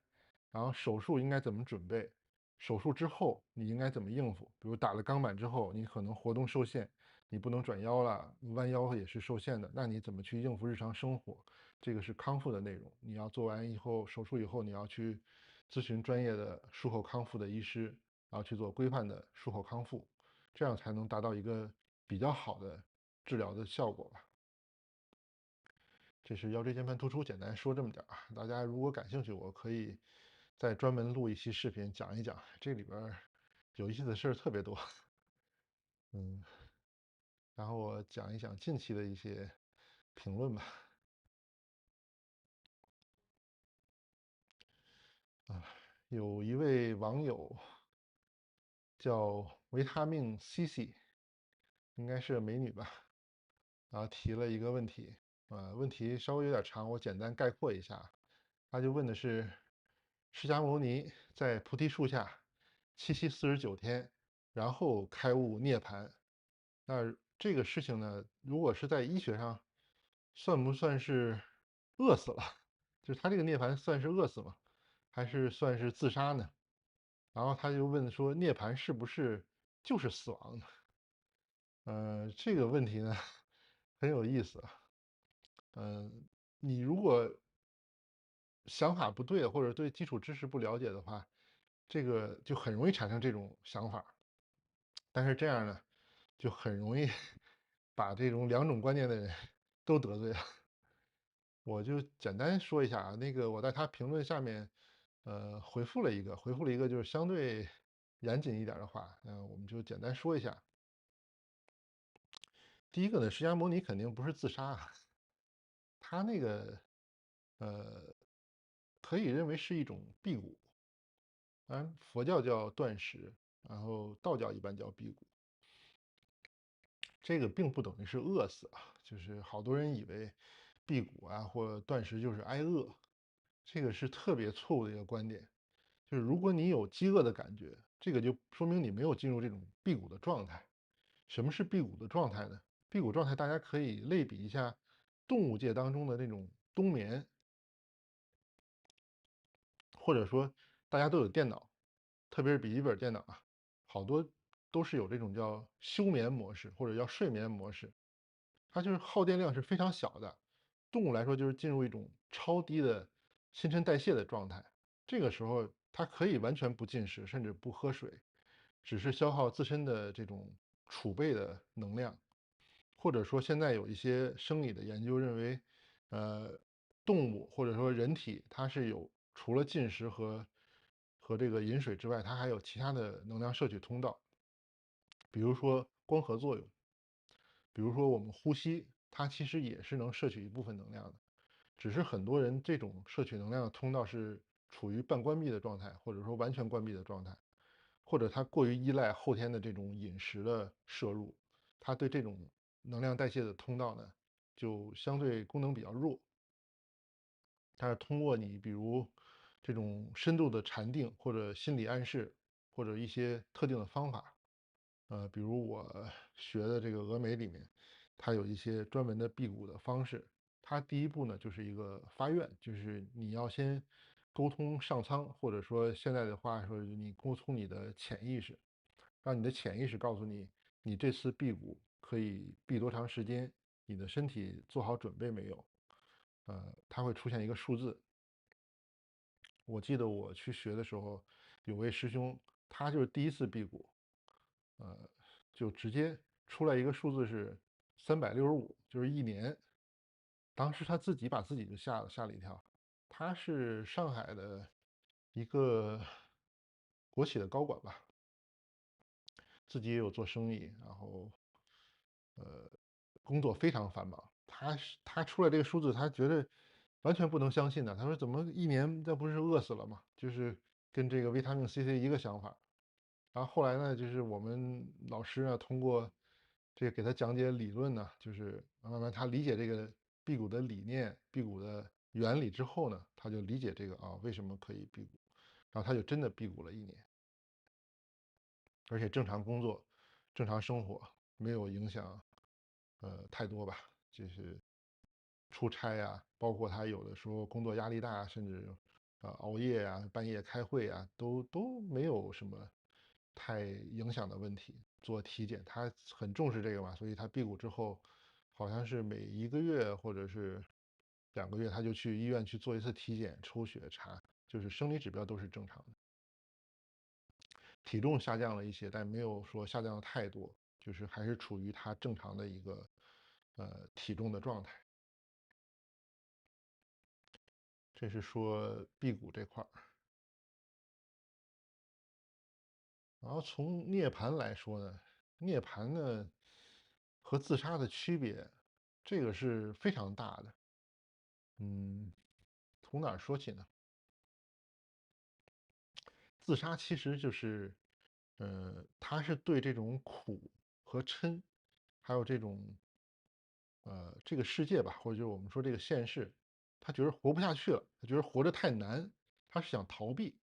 然后手术应该怎么准备，手术之后你应该怎么应付。比如打了钢板之后，你可能活动受限，你不能转腰了，弯腰也是受限的，那你怎么去应付日常生活？这个是康复的内容。你要做完以后手术以后，你要去咨询专业的术后康复的医师，然后去做规范的术后康复，这样才能达到一个比较好的治疗的效果吧。这是腰椎间盘突出，简单说这么点啊。大家如果感兴趣，我可以再专门录一期视频讲一讲，这里边有意思的事儿特别多。嗯，然后我讲一讲近期的一些评论吧。有一位网友叫维他命 CC，应该是美女吧，然后提了一个问题，问题稍微有点长，我简单概括一下。他就问的是，释迦牟尼在菩提树下749天，然后开悟涅槃。那这个事情呢，如果是在医学上，算不算是饿死了？就是他这个涅槃算是饿死吗？还是算是自杀呢？然后他就问说，涅槃是不是就是死亡呢？这个问题呢很有意思啊。你如果想法不对，或者对基础知识不了解的话，这个就很容易产生这种想法。但是这样呢，就很容易把这种两种观念的人都得罪了。我就简单说一下啊，那个我在他评论下面，回复了一个就是相对严谨一点的话，我们就简单说一下。第一个呢，释迦牟尼肯定不是自杀啊，他那个呃，可以认为是一种辟谷，佛教叫断食，然后道教一般叫辟谷。这个并不等于是饿死啊，就是好多人以为辟谷啊或断食就是挨饿，这个是特别错误的一个观点。就是如果你有饥饿的感觉，这个就说明你没有进入这种辟谷的状态。什么是辟谷的状态呢？辟谷状态大家可以类比一下动物界当中的那种冬眠，或者说大家都有电脑，特别是笔记本电脑啊，好多都是有这种叫休眠模式或者叫睡眠模式，它就是耗电量是非常小的。动物来说就是进入一种超低的新陈代谢的状态，这个时候它可以完全不进食，甚至不喝水，只是消耗自身的这种储备的能量。或者说现在有一些生理的研究认为，动物或者说人体它是有除了进食和这个饮水之外，它还有其他的能量摄取通道，比如说光合作用，比如说我们呼吸，它其实也是能摄取一部分能量的，只是很多人这种摄取能量的通道是处于半关闭的状态，或者说完全关闭的状态，或者它过于依赖后天的这种饮食的摄入，它对这种能量代谢的通道呢，就相对功能比较弱。但是通过你比如这种深度的禅定或者心理暗示，或者一些特定的方法，比如我学的这个峨眉里面，它有一些专门的辟谷的方式。它第一步呢，就是一个发愿，就是你要先沟通上苍，或者说现在的话说，你沟通你的潜意识，让你的潜意识告诉你，你这次辟谷可以辟多长时间，你的身体做好准备没有？它会出现一个数字。我记得我去学的时候，有位师兄，他就是第一次辟谷，呃，就直接出来一个数字是365，就是一年。当时他自己把自己就吓了一跳。他是上海的一个国企的高管吧，自己也有做生意，然后工作非常繁忙。他出来这个数字，他觉得完全不能相信的。他说怎么一年这不是饿死了吗？就是跟这个维他命 CC 一个想法。然后后来呢，就是我们老师啊，通过这个给他讲解理论呢，就是慢慢他理解这个辟谷的理念、辟谷的原理之后呢，他就理解这个啊为什么可以辟谷，然后他就真的辟谷了一年，而且正常工作、正常生活没有影响，太多吧，就是出差呀，包括他有的时候工作压力大，甚至熬夜呀、半夜开会呀，都没有什么太影响的问题。做体检，他很重视这个嘛，所以他辟谷之后，好像是每一个月或者是2个月，他就去医院去做一次体检，抽血查，就是生理指标都是正常的，体重下降了一些，但没有说下降的太多，就是还是处于他正常的一个体重的状态。这是说辟谷这块儿。然后从涅槃来说呢，涅槃呢和自杀的区别，这个是非常大的。嗯，从哪儿说起呢？自杀其实就是，他是对这种苦和嗔，还有这种这个世界吧，或者就是我们说这个现世，他觉得活不下去了，他觉得活着太难，他是想逃避，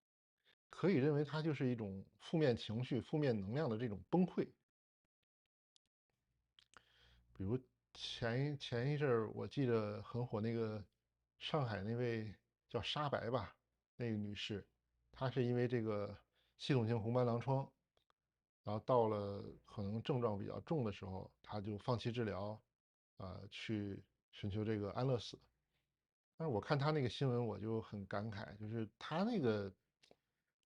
可以认为他就是一种负面情绪、负面能量的这种崩溃。比如前一阵儿，我记得很火那个上海那位叫沙白吧，那个女士，她是因为这个系统性红斑狼疮，然后到了可能症状比较重的时候，他就放弃治疗，去寻求这个安乐死。但是我看他那个新闻，我就很感慨，就是他那个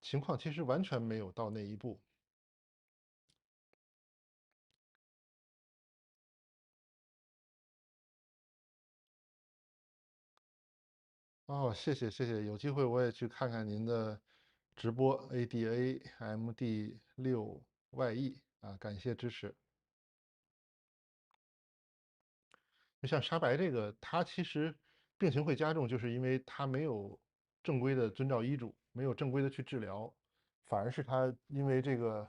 情况其实完全没有到那一步。哦，谢谢谢谢，有机会我也去看看您的直播 ADAMD6YE 啊，感谢支持。就像沙白这个，他其实病情会加重，就是因为他没有正规的遵照医嘱，没有正规的去治疗，反而是他因为这个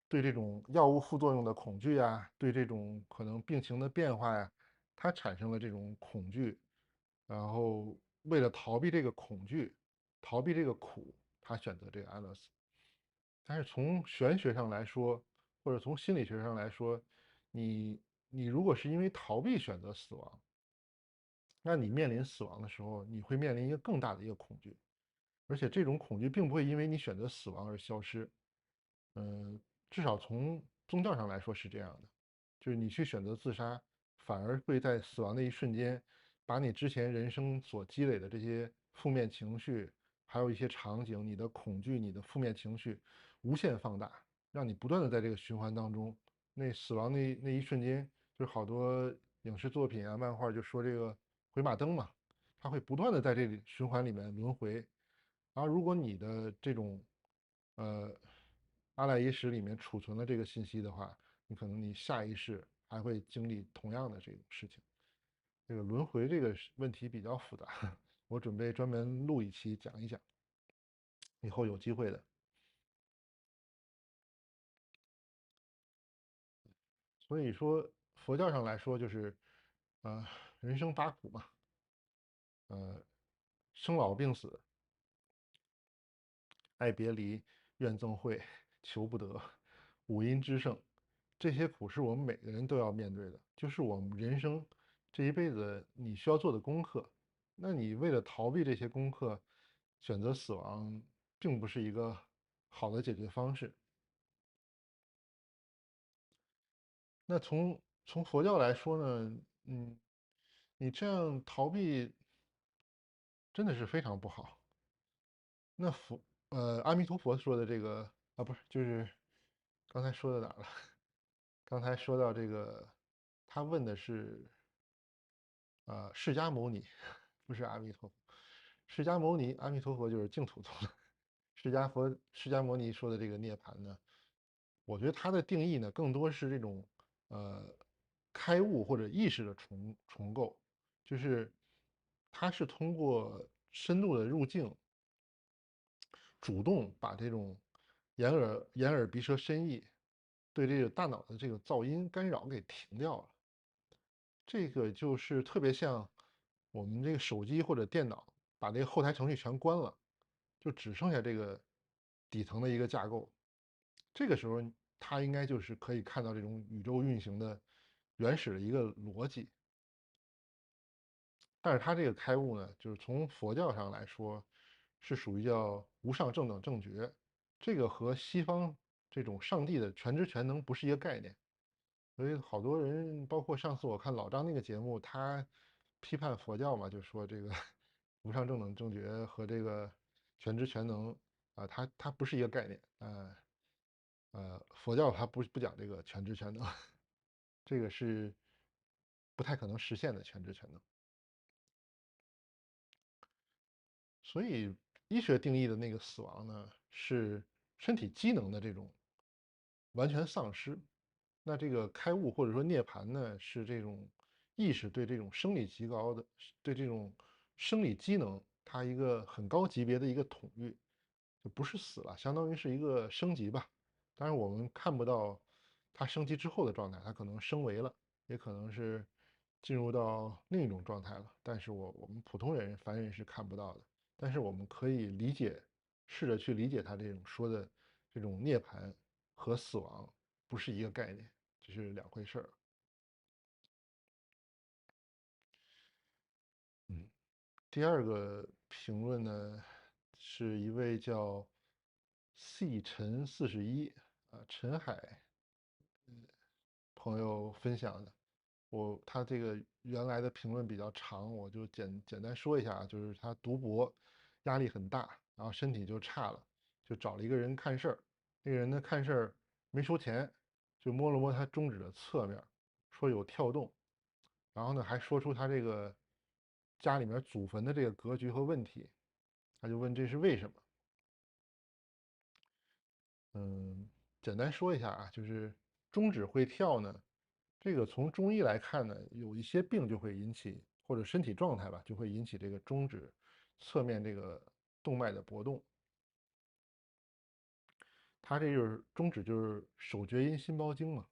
对这种药物副作用的恐惧啊，对这种可能病情的变化呀，他产生了这种恐惧，然后为了逃避这个恐惧，逃避这个苦，他选择这个安乐死。但是从玄学上来说，或者从心理学上来说，你如果是因为逃避选择死亡，那你面临死亡的时候，你会面临一个更大的一个恐惧，而且这种恐惧并不会因为你选择死亡而消失。至少从宗教上来说是这样的，就是你去选择自杀，反而会在死亡的一瞬间，把你之前人生所积累的这些负面情绪，还有一些场景，你的恐惧、你的负面情绪，无限放大，让你不断的在这个循环当中。那死亡那一瞬间，就是好多影视作品啊、漫画就说这个回马灯嘛，它会不断的在这里循环里面轮回。然后，如果你的这种呃阿赖耶识里面储存了这个信息的话，你可能你下一世还会经历同样的这种事情。这个轮回这个问题比较复杂，我准备专门录一期讲一讲，以后有机会的。所以说，佛教上来说就是，呃，人生八苦嘛，呃，生老病死、爱别离、怨憎会、求不得、五阴之盛，这些苦是我们每个人都要面对的，就是我们人生这一辈子你需要做的功课。那你为了逃避这些功课，选择死亡，并不是一个好的解决方式。那从佛教来说呢，你这样逃避真的是非常不好。那阿弥陀佛说的这个啊，不是，就是刚才说到哪了？刚才说到这个，他问的是释迦牟尼，不是阿弥陀佛。释迦牟尼，阿弥陀佛就是净土宗的。释迦牟尼说的这个涅槃呢，我觉得它的定义呢，更多是这种呃开悟或者意识的重构，就是它是通过深度的入境，主动把这种眼耳鼻舌身意对这个大脑的这个噪音干扰给停掉了。这个就是特别像我们这个手机或者电脑把这个后台程序全关了，就只剩下这个底层的一个架构。这个时候，它应该就是可以看到这种宇宙运行的原始的一个逻辑。但是它这个开悟呢，就是从佛教上来说，是属于叫无上正等正觉，这个和西方这种上帝的全知全能不是一个概念。所以好多人，包括上次我看老张那个节目，他批判佛教嘛，就说这个无上正等正觉和这个全知全能啊，它不是一个概念。佛教它不讲这个全知全能，这个是不太可能实现的全知全能。所以医学定义的那个死亡呢，是身体机能的这种完全丧失。那这个开悟或者说涅槃呢，是这种意识对这种生理极高的，对这种生理机能，它一个很高级别的一个统御，就不是死了，相当于是一个升级吧。当然我们看不到它升级之后的状态，它可能升维了，也可能是进入到另一种状态了。但是我们普通人凡人是看不到的。但是我们可以理解，试着去理解他这种说的这种涅槃和死亡不是一个概念，这是两回事儿。嗯，第二个评论呢，是一位叫细陈41陈海朋友分享的。他这个原来的评论比较长，我就简单说一下啊，就是他读博压力很大，然后身体就差了，就找了一个人看事儿。那个人呢看事儿没收钱，就摸了摸他中指的侧面，说有跳动，然后呢还说出他这个家里面祖坟的这个格局和问题，他就问这是为什么？简单说一下啊，就是中指会跳呢，这个从中医来看呢，有一些病就会引起，或者身体状态吧，就会引起这个中指侧面这个动脉的搏动。它这就是中指就是手厥阴心包经嘛。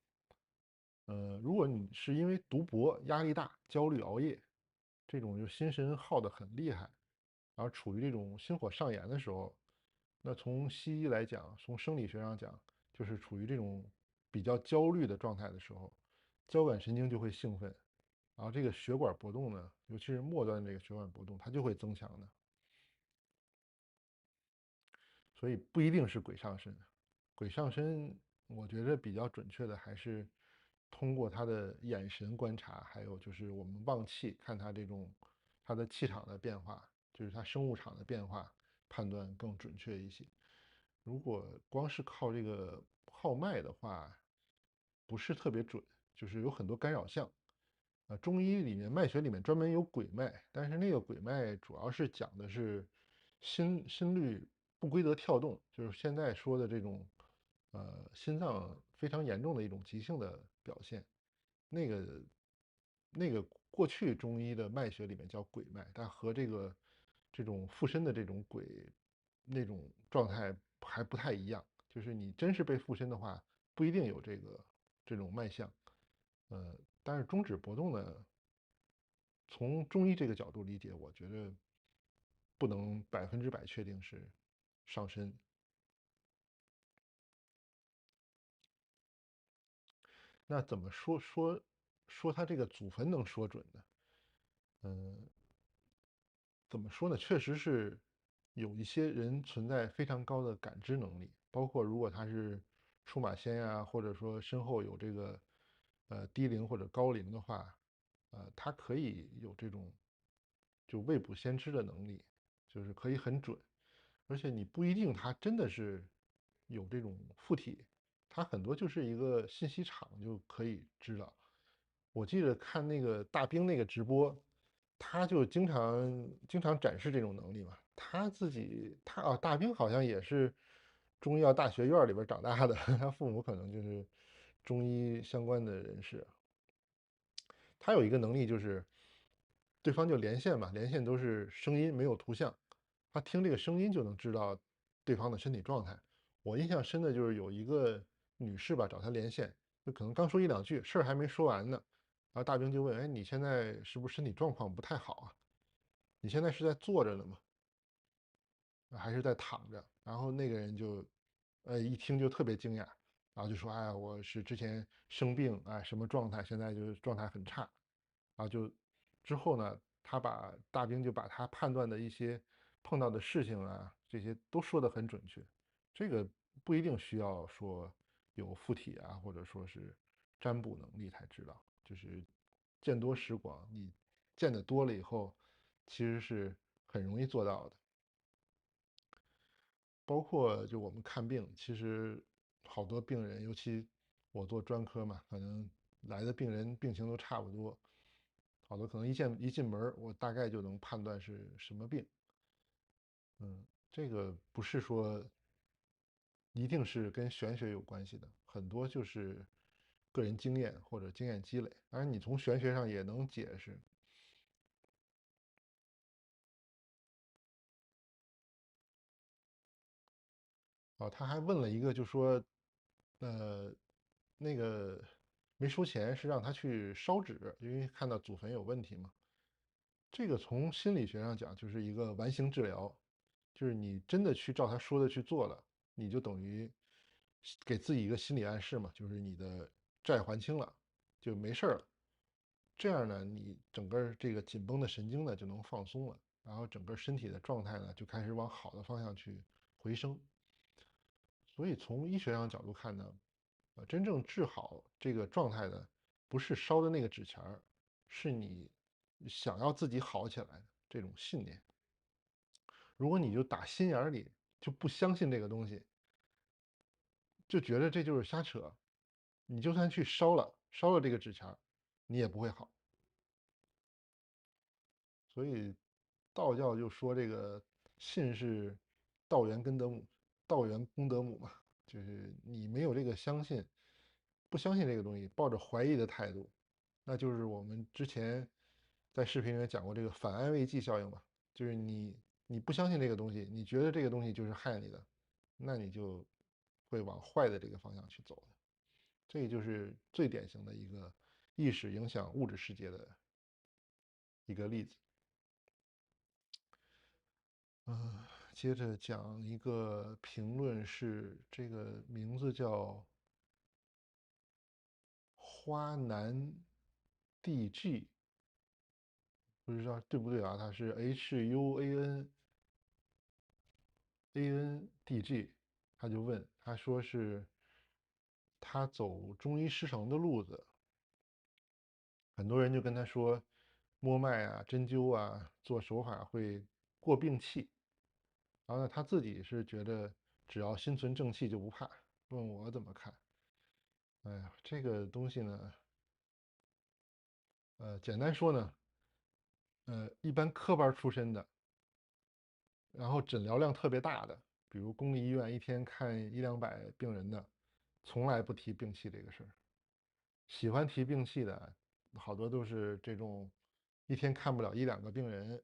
如果你是因为读博压力大、焦虑、熬夜，这种就心神耗得很厉害，然后处于这种心火上炎的时候，那从西医来讲，从生理学上讲，就是处于这种比较焦虑的状态的时候，交感神经就会兴奋，然后这个血管搏动呢，尤其是末端这个血管搏动，它就会增强的。所以不一定是鬼上身，鬼上身，我觉得比较准确的还是通过他的眼神观察，还有就是我们望气看他这种他的气场的变化，就是他生物场的变化，判断更准确一些。如果光是靠这个号脉的话，不是特别准，就是有很多干扰项。中医里面脉学里面专门有鬼脉，但是那个鬼脉主要是讲的是心率不规则跳动，就是现在说的这种心脏非常严重的一种急性的表现。那个过去中医的脉学里面叫鬼脉，但和这种附身的这种鬼那种状态还不太一样。就是你真是被附身的话，不一定有这种脉象。但是中指搏动呢，从中医这个角度理解，我觉得不能100%确定是上身。那怎么说他这个祖坟能说准呢？嗯，怎么说呢？确实是有一些人存在非常高的感知能力，包括如果他是出马仙呀，或者说身后有这个低灵或者高灵的话，他可以有这种就未卜先知的能力，就是可以很准，而且你不一定他真的是有这种附体，他很多就是一个信息场就可以知道。我记得看那个大兵那个直播，他就经常展示这种能力嘛。他自己大兵好像也是中医药大学院里边长大的，他父母可能就是中医相关的人士。他有一个能力就是对方就连线嘛，连线都是声音没有图像，他听这个声音就能知道对方的身体状态。我印象深的就是有一个女士吧，找他连线，就可能刚说一两句，事儿还没说完呢，然后大兵就问：“哎，你现在是不是身体状况不太好啊？你现在是在坐着呢吗？还是在躺着？”然后那个人就，一听就特别惊讶，然后就说：“哎呀，我是之前生病，哎，什么状态，现在就是状态很差。”然后就之后呢，大兵就把他判断的一些碰到的事情啊，这些都说得很准确。这个不一定需要说有附体啊，或者说是占卜能力才知道，就是见多识广，你见得多了以后，其实是很容易做到的。包括就我们看病，其实好多病人，尤其我做专科嘛，可能来的病人病情都差不多，好多可能一进门我大概就能判断是什么病。这个不是说一定是跟玄学有关系的，很多就是个人经验或者经验积累。当然，你从玄学上也能解释。他还问了一个，就说，呃，那个没收钱是让他去烧纸，因为看到祖坟有问题嘛。这个从心理学上讲就是一个完形治疗，就是你真的去照他说的去做了，你就等于给自己一个心理暗示嘛，就是你的债还清了，就没事了。这样呢，你整个这个紧绷的神经呢就能放松了，然后整个身体的状态呢就开始往好的方向去回升。所以从医学上角度看呢，真正治好这个状态的，不是烧的那个纸钱儿，是你想要自己好起来的这种信念。如果你就打心眼儿里就不相信这个东西，就觉得这就是瞎扯，你就算去烧了这个纸钱儿，你也不会好。所以道教就说这个信是道源根德母，道源功德母嘛，就是你没有这个相信，不相信这个东西，抱着怀疑的态度，那就是我们之前在视频里面讲过这个反安慰剂效应嘛，就是你不相信这个东西，你觉得这个东西就是害你的，那你就会往坏的这个方向去走的。这就是最典型的一个意识影响物质世界的一个例子。接着讲一个评论是这个名字叫花南 DG，不知道对不对啊？它是 HUANANDG，他就问，他说是他走中医师承的路子，很多人就跟他说，摸脉啊、针灸啊、做手法会过病气，然后呢，他自己是觉得只要心存正气就不怕。问我怎么看？哎呀，这个东西呢，简单说呢，一般科班出身的，然后诊疗量特别大的，比如公立医院一天看一两百病人的，从来不提病气这个事儿。喜欢提病气的，好多都是这种一天看不了一两个病人，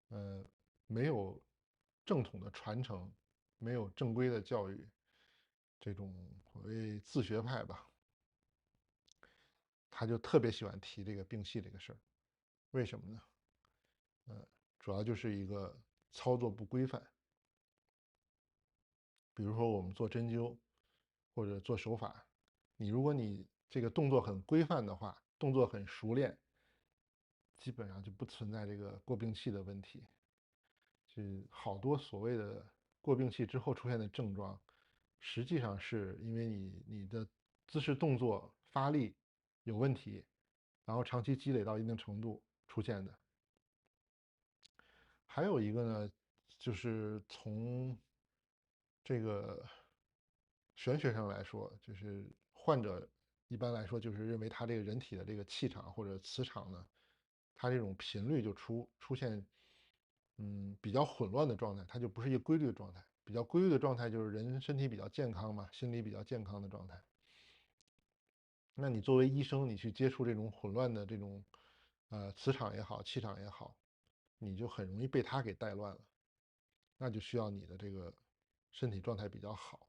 呃，没有正统的传承，没有正规的教育，这种所谓自学派吧，他就特别喜欢提这个病气这个事儿。为什么呢？主要就是一个操作不规范。比如说我们做针灸或者做手法，如果你这个动作很规范的话，动作很熟练，基本上就不存在这个过病气的问题。是好多所谓的过病气之后出现的症状，实际上是因为你的姿势动作发力有问题，然后长期积累到一定程度出现的。还有一个呢，就是从这个玄学上来说，就是患者一般来说就是认为他这个人体的这个气场或者磁场呢，它这种频率就出现比较混乱的状态，它就不是一个规律的状态。比较规律的状态就是人身体比较健康嘛，心理比较健康的状态。那你作为医生，你去接触这种混乱的这种磁场也好，气场也好，你就很容易被它给带乱了。那就需要你的这个身体状态比较好。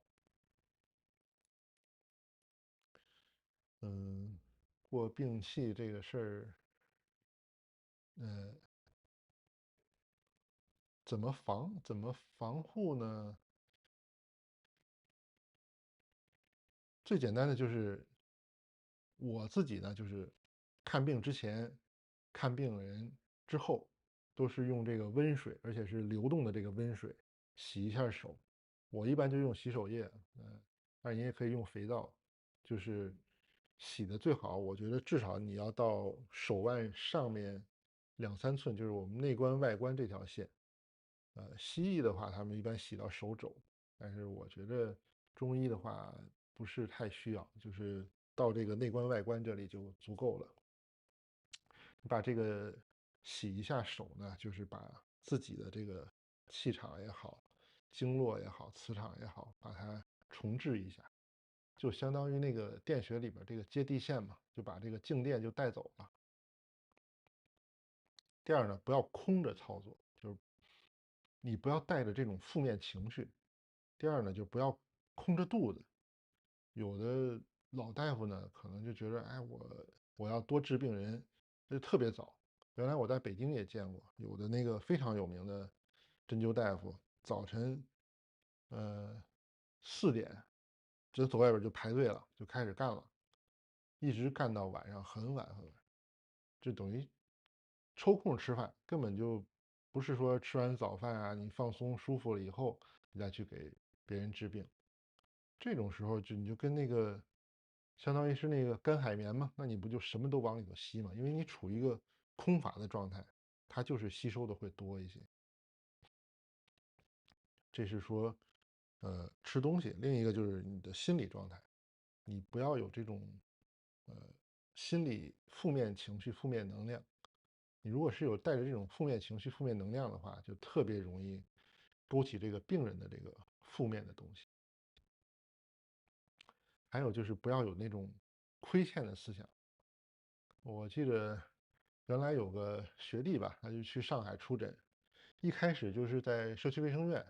嗯，过病气这个事儿，呃，怎么防护呢？最简单的就是我自己呢，就是看病之前、看病人之后，都是用这个温水，而且是流动的这个温水洗一下手。我一般就用洗手液，但是你也可以用肥皂，就是洗的最好。我觉得至少你要到手腕上面两三寸，就是我们内关外关这条线。西医的话，他们一般洗到手肘，但是我觉得中医的话不是太需要，就是到这个内关外关这里就足够了。你把这个洗一下手呢，就是把自己的这个气场也好、经络也好、磁场也好，把它重置一下，就相当于那个电学里边这个接地线嘛，就把这个静电就带走了。第二呢，不要空着操作，就是你不要带着这种负面情绪。第二呢，就不要空着肚子。有的老大夫呢，可能就觉得，哎，我要多治病人，这就特别早。原来我在北京也见过，有的那个非常有名的针灸大夫，早晨，4点就走外边就排队了，就开始干了，一直干到晚上很晚很晚，就等于抽空吃饭，根本就不是说吃完早饭啊，你放松舒服了以后，你再去给别人治病。这种时候你就跟那个相当于是那个干海绵嘛，那你不就什么都往里头吸嘛？因为你处于一个空乏的状态，它就是吸收的会多一些。这是说，吃东西。另一个就是你的心理状态，你不要有这种呃心理负面情绪、负面能量。你如果是有带着这种负面情绪、负面能量的话，就特别容易勾起这个病人的这个负面的东西。还有就是不要有那种亏欠的思想。我记得原来有个学弟吧，他就去上海出诊，一开始就是在社区卫生院，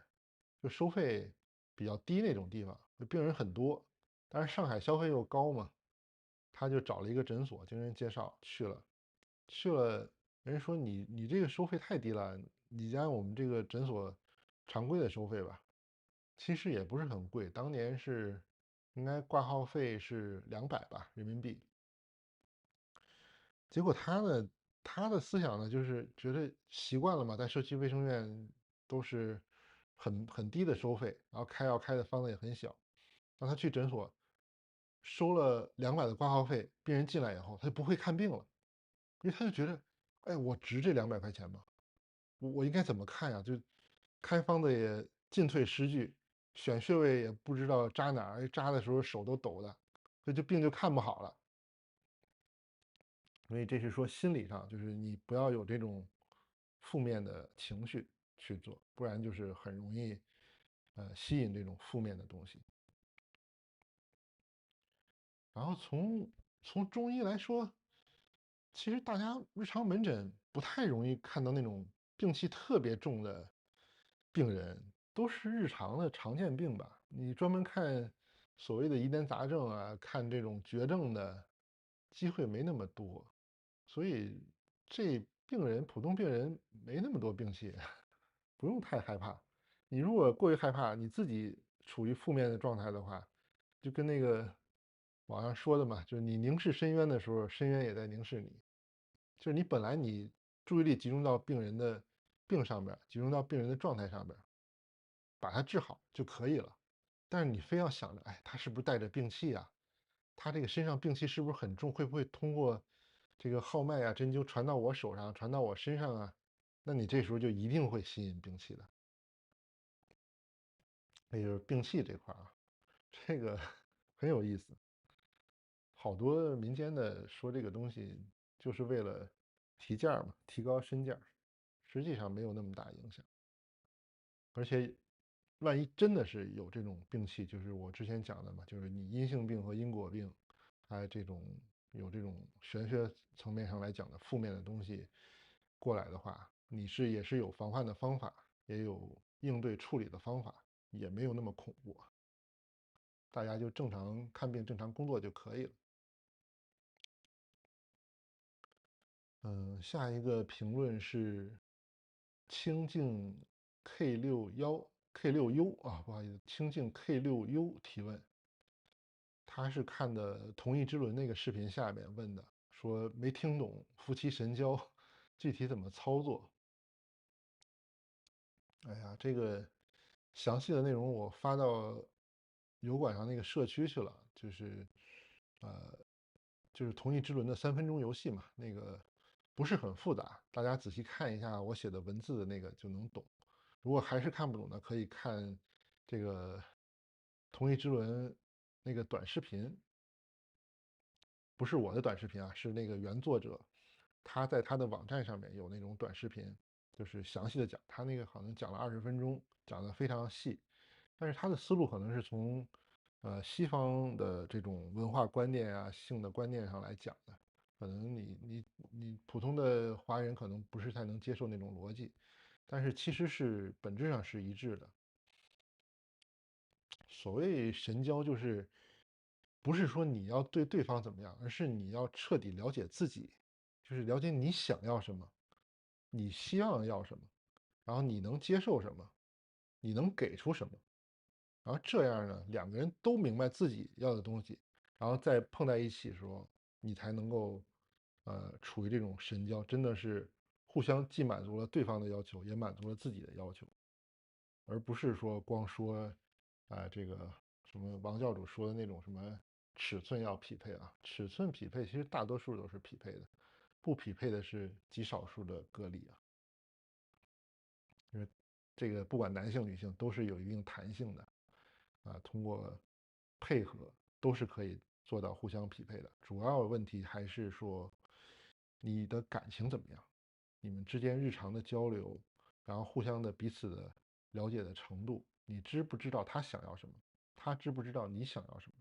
就收费比较低那种地方，就病人很多，但是上海消费又高嘛，他就找了一个诊所，经人介绍去了，人家说你这个收费太低了，你按我们这个诊所常规的收费吧，其实也不是很贵，当年是应该挂号费是200吧人民币。结果他的思想呢，就是觉得习惯了嘛，在社区卫生院都是很低的收费，然后开药开的方子也很小，让他去诊所收了200的挂号费，病人进来以后他就不会看病了，因为他就觉得，哎，我值这200块钱吗？我应该怎么看呀？就开方子也进退失据，选穴位也不知道扎哪儿，扎的时候手都抖的，所以病就看不好了。所以这是说心理上，就是你不要有这种负面的情绪去做，不然就是很容易吸引这种负面的东西。然后从中医来说，其实大家日常门诊不太容易看到那种病气特别重的病人，都是日常的常见病吧。你专门看所谓的疑难杂症啊，看这种绝症的机会没那么多，所以这普通病人没那么多病气，不用太害怕。你如果过于害怕，你自己处于负面的状态的话，就跟那个网上说的嘛，就是你凝视深渊的时候，深渊也在凝视你。就是你本来你注意力集中到病人的病上边，集中到病人的状态上边，把他治好就可以了。但是你非要想着，哎，他是不是带着病气啊？他这个身上病气是不是很重？会不会通过这个号脉啊、针灸传到我手上、传到我身上啊？那你这时候就一定会吸引病气的。那就是病气这块啊，这个很有意思。好多民间的说这个东西就是为了提价嘛，提高身价，实际上没有那么大影响。而且，万一真的是有这种病气，就是我之前讲的嘛，就是你阴性病和因果病，它这种有这种玄学层面上来讲的负面的东西过来的话，也是有防范的方法，也有应对处理的方法，也没有那么恐怖，大家就正常看病、正常工作就可以了。下一个评论是清净 K6U 啊，不好意思，清净 K6U 提问，他是看的同一之轮那个视频下面问的，说没听懂夫妻神交具体怎么操作。哎呀，这个详细的内容我发到油管上那个社区去了，呃，就是同一之轮的3分钟游戏嘛，那个不是很复杂，大家仔细看一下我写的文字的那个就能懂。如果还是看不懂的，可以看这个同一之轮那个短视频，不是我的短视频啊，是那个原作者，他在他的网站上面有那种短视频，就是详细的讲，他那个好像讲了20分钟，讲的非常细，但是他的思路可能是从西方的这种文化观念啊、性的观念上来讲的，可能你普通的华人可能不是太能接受那种逻辑，但是其实是本质上是一致的。所谓神交，就是不是说你要对对方怎么样，而是你要彻底了解自己，就是了解你想要什么，你希望要什么，然后你能接受什么，你能给出什么，然后这样呢，两个人都明白自己要的东西，然后再碰在一起的时候，你才能够处于这种神交，真的是互相既满足了对方的要求，也满足了自己的要求，而不是说光说这个什么王教主说的那种什么尺寸要匹配啊，尺寸匹配其实大多数都是匹配的，不匹配的是极少数的个例啊。因为这个不管男性女性都是有一定弹性的啊，通过配合都是可以做到互相匹配的。主要问题还是说你的感情怎么样，你们之间日常的交流，然后互相的彼此的了解的程度，你知不知道他想要什么，他知不知道你想要什么，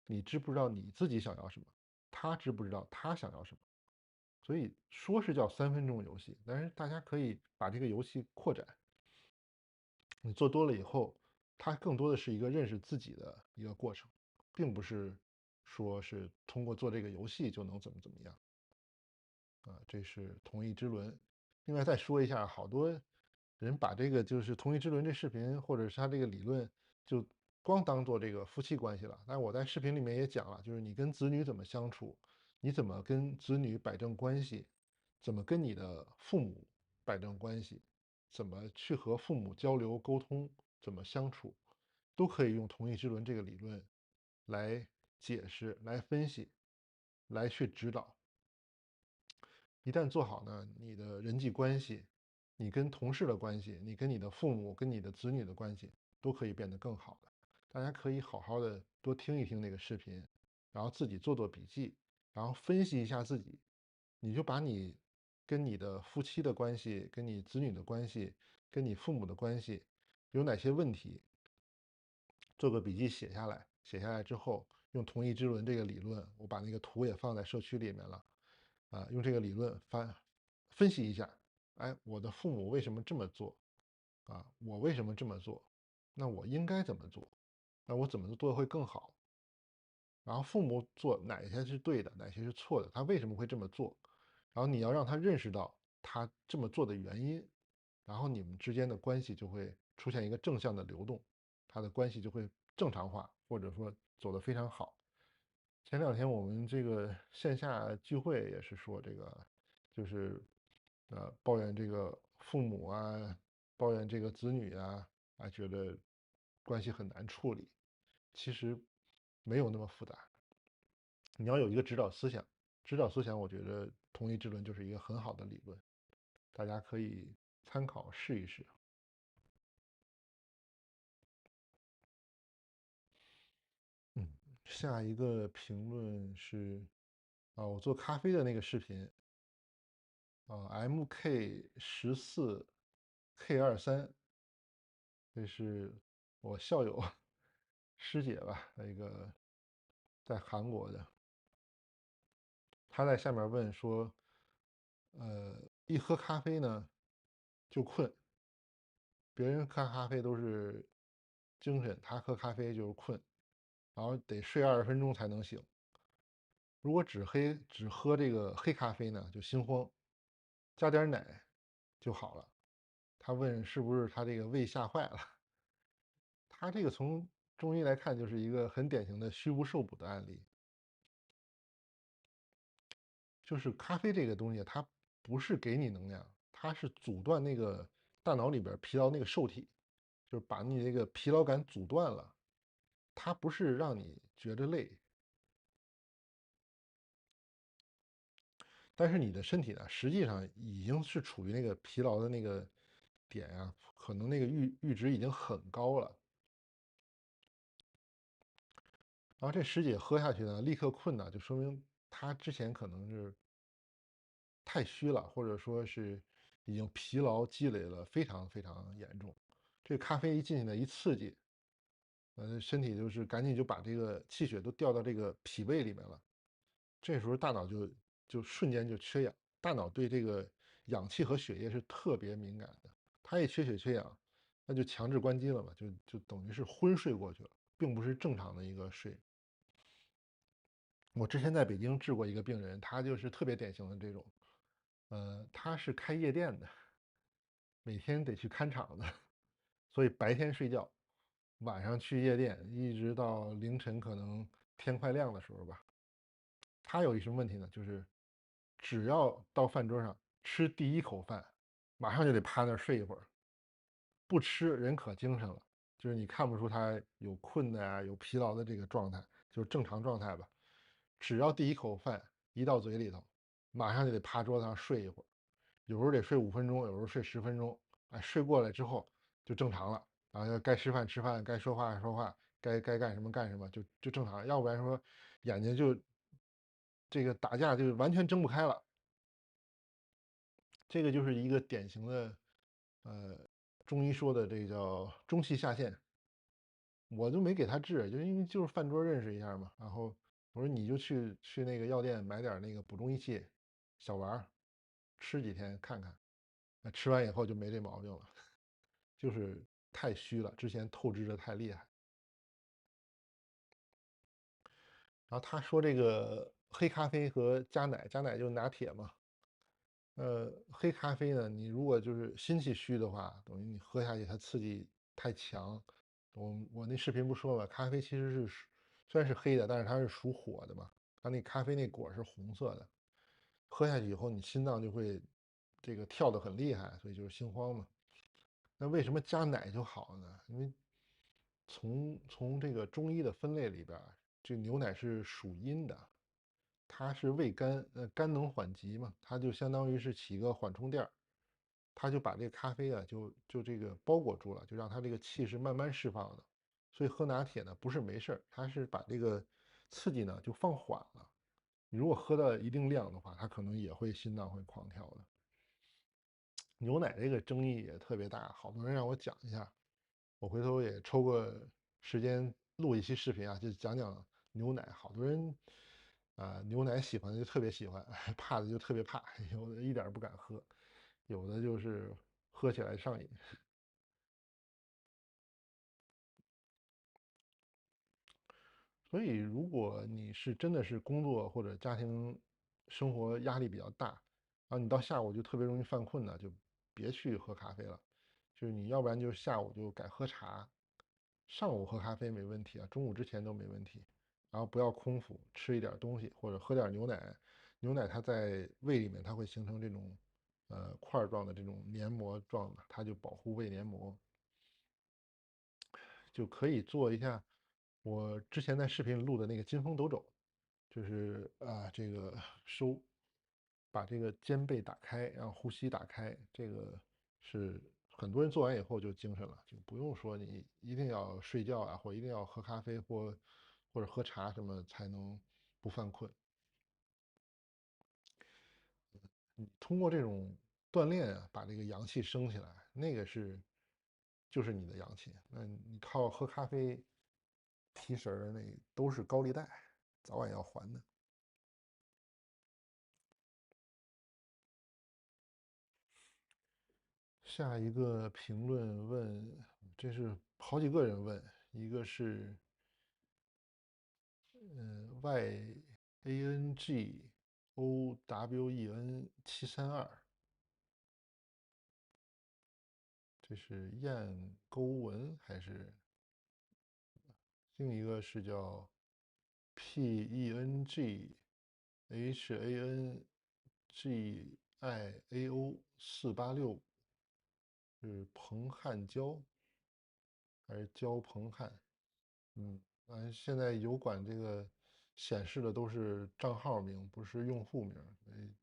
你知不知道你自己想要什么，他知不知道他想要什么。所以说是叫3分钟游戏，但是大家可以把这个游戏扩展。你做多了以后，它更多的是一个认识自己的一个过程，并不是说是通过做这个游戏就能怎么样啊。这是同义之轮。另外再说一下，好多人把这个就是同义之轮这视频或者是他这个理论，就光当做这个夫妻关系了。但我在视频里面也讲了，就是你跟子女怎么相处，你怎么跟子女摆正关系，怎么跟你的父母摆正关系，怎么去和父母交流沟通，怎么相处，都可以用同义之轮这个理论来解释、来分析、来去指导。一旦做好呢，你的人际关系，你跟同事的关系，你跟你的父母、跟你的子女的关系，都可以变得更好的。大家可以好好的多听一听那个视频，然后自己做做笔记，然后分析一下自己。你就把你跟你的夫妻的关系、跟你子女的关系、跟你父母的关系有哪些问题，做个笔记写下来。写下来之后，用同义之轮这个理论，我把那个图也放在社区里面了。啊，用这个理论分析一下，哎，我的父母为什么这么做？啊，我为什么这么做？那我应该怎么做？那我怎么做会更好？然后父母做哪些是对的，哪些是错的？他为什么会这么做？然后你要让他认识到他这么做的原因，然后你们之间的关系就会出现一个正向的流动，他的关系就会正常化，或者说走得非常好。前两天我们这个线下聚会也是说这个，就是抱怨这个父母啊，抱怨这个子女啊，觉得关系很难处理。其实没有那么复杂，你要有一个指导思想。指导思想，我觉得同义之轮就是一个很好的理论，大家可以参考试一试。嗯，下一个评论是我做咖啡的那个视频MK14K23，这是我校友师姐吧，那个在韩国的，她在下面问说，一喝咖啡呢就困，别人喝咖啡都是精神，他喝咖啡就是困，然后得睡20分钟才能醒。如果只喝这个黑咖啡呢，就心慌，加点奶就好了。他问是不是他这个胃吓坏了？他这个从中医来看，就是一个很典型的虚不受补的案例。就是咖啡这个东西，它不是给你能量，它是阻断那个大脑里边疲劳那个受体，就是把你这个疲劳感阻断了。它不是让你觉得累，但是你的身体呢，实际上已经是处于那个疲劳的那个点啊，可能那个阈值已经很高了。然后这师姐喝下去呢，立刻困呢，就说明她之前可能是太虚了，或者说是已经疲劳积累了非常非常严重。这个咖啡一进去呢，一刺激，身体就是赶紧就把这个气血都调到这个脾胃里面了。这时候大脑就瞬间就缺氧，大脑对这个氧气和血液是特别敏感的，它一缺血缺氧，那就强制关机了嘛，就等于是昏睡过去了，并不是正常的一个睡。我之前在北京治过一个病人，他就是特别典型的这种，他是开夜店的，每天得去看场子，所以白天睡觉，晚上去夜店，一直到凌晨可能天快亮的时候吧。他有一什么问题呢？就是只要到饭桌上吃第一口饭，马上就得趴那儿睡一会儿，不吃人可精神了。就是你看不出他有困的呀、有疲劳的这个状态，就是正常状态吧。只要第一口饭一到嘴里头，马上就得趴桌子上睡一会儿，有时候得睡5分钟，有时候睡10分钟。哎，睡过来之后就正常了，然后该吃饭吃饭，该说话说话，该干什么干什么，就正常。要不然说眼睛就这个打架就完全睁不开了。这个就是一个典型的，呃，中医说的这个叫中气下陷。我就没给他治，就因为就是饭桌认识一下嘛。然后我说你就去那个药店买点那个补中益气小丸儿，吃几天看看。吃完以后就没这毛病了，就是太虚了，之前透支的太厉害。然后他说这个黑咖啡和加奶，加奶就是拿铁嘛。黑咖啡呢，你如果就是心气虚的话，等于你喝下去它刺激太强。我那视频不说了，咖啡其实是虽然是黑的，但是它是属火的嘛，它那咖啡那果是红色的，喝下去以后你心脏就会这个跳得很厉害，所以就是心慌嘛。那为什么加奶就好呢？因为从这个中医的分类里边儿，这牛奶是属阴的，它是味甘，甘能缓急嘛，它就相当于是起一个缓冲垫儿，它就把这个咖啡啊，就这个包裹住了，就让它这个气是慢慢释放的。所以喝拿铁呢，不是没事儿，它是把这个刺激呢就放缓了。你如果喝到一定量的话，它可能也会心脏会狂跳的。牛奶这个争议也特别大，好多人让我讲一下，我回头也抽个时间录一期视频啊，就讲讲牛奶。好多人牛奶喜欢的就特别喜欢，怕的就特别怕，有的一点儿不敢喝，有的就是喝起来上瘾。所以，如果你是真的是工作或者家庭生活压力比较大，然后你到下午就特别容易犯困呢，就别去喝咖啡了。就是你要不然就下午就改喝茶，上午喝咖啡没问题啊，中午之前都没问题。然后不要空腹，吃一点东西或者喝点牛奶。牛奶它在胃里面它会形成这种块状的这种黏膜状的，它就保护胃黏膜。就可以做一下我之前在视频里录的那个金风斗肘，就是这个把这个肩背打开，让呼吸打开，这个是很多人做完以后就精神了，就不用说你一定要睡觉啊，或一定要喝咖啡或者喝茶什么才能不犯困。你通过这种锻炼啊，把这个阳气升起来，那个就是你的阳气。那你靠喝咖啡提神儿，那都是高利贷，早晚要还的。下一个评论问，这是好几个人问，一个是YANGOWEN 这是燕勾文还是另一个是叫 PENGHANGIAO 是彭汉娇还是焦彭汉？现在油管这个显示的都是账号名，不是用户名，所以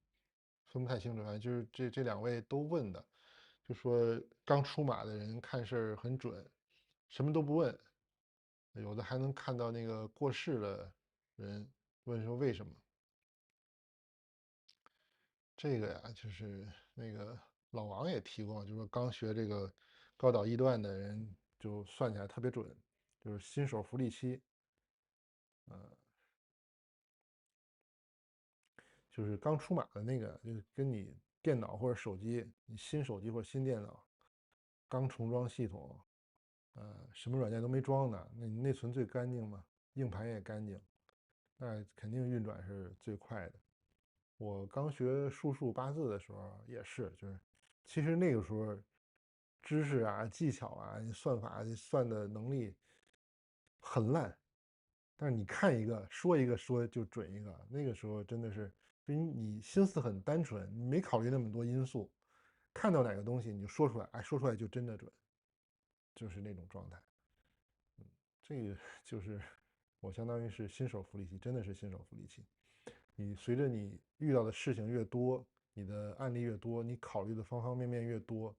分不太清楚。反正就是这两位都问的，就说刚出马的人看事儿很准，什么都不问，有的还能看到那个过世的人，问说为什么？这个呀，就是那个老王也提过，就是说刚学这个高导易断的人，就算起来特别准，就是新手福利期，就是刚出马的那个，就是跟你电脑或者手机，你新手机或者新电脑刚重装系统，什么软件都没装呢，那你内存最干净嘛，硬盘也干净，那肯定运转是最快的。我刚学术八字的时候也是，就是其实那个时候知识啊、技巧啊、算法算的能力很烂，但是你看一个说一个说就准一个，那个时候真的是，因为你心思很单纯，你没考虑那么多因素，看到哪个东西你就说出来，哎，说出来就真的准，就是那种状态。这个就是我相当于是新手福利期，真的是新手福利期。你随着你遇到的事情越多，你的案例越多，你考虑的方方面面越多，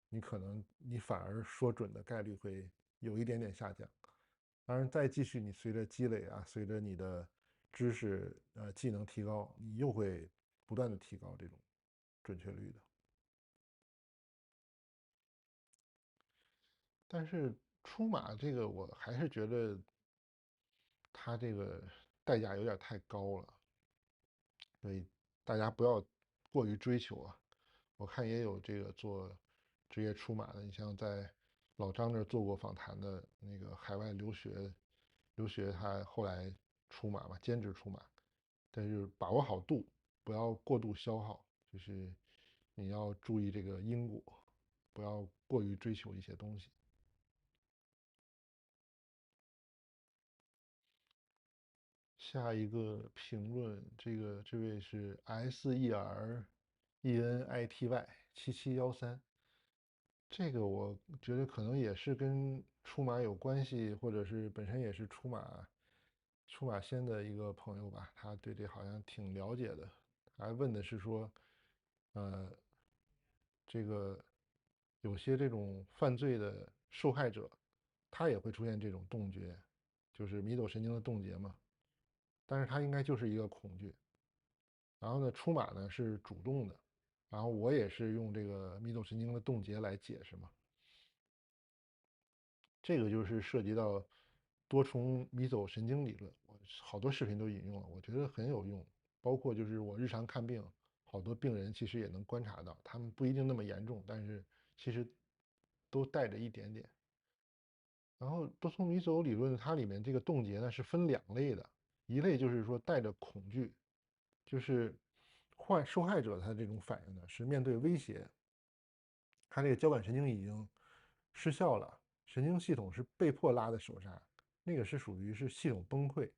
你可能你反而说准的概率会有一点点下降。当然，再继续你随着积累啊，随着你的知识技能提高，你又会不断的提高这种准确率的。但是出马这个，我还是觉得它这个代价有点太高了，所以大家不要过于追求啊。我看也有这个做职业出马的，你像在老张那儿做过访谈的那个海外留学他后来出马嘛，兼职出马，但是把握好度，不要过度消耗，就是你要注意这个因果，不要过于追求一些东西。下一个评论，这位是 SERENITY 7713，这个我觉得可能也是跟出马有关系，或者是本身也是出马仙的一个朋友吧，他对这好像挺了解的，还问的是说，呃，这个有些这种犯罪的受害者，他也会出现这种冻结，就是迷走神经的冻结嘛，但是他应该就是一个恐惧。然后呢，出马呢是主动的，然后我也是用这个迷走神经的冻结来解释嘛。这个就是涉及到多重迷走神经理论，我好多视频都引用了，我觉得很有用。包括就是我日常看病，好多病人其实也能观察到，他们不一定那么严重，但是其实都带着一点点。然后多重迷走理论它里面这个冻结呢是分两类的，一类就是说带着恐惧，就是受害者他这种反应呢是面对威胁，他这个交感神经已经失效了，神经系统是被迫拉的手刹，那个是属于是系统崩溃，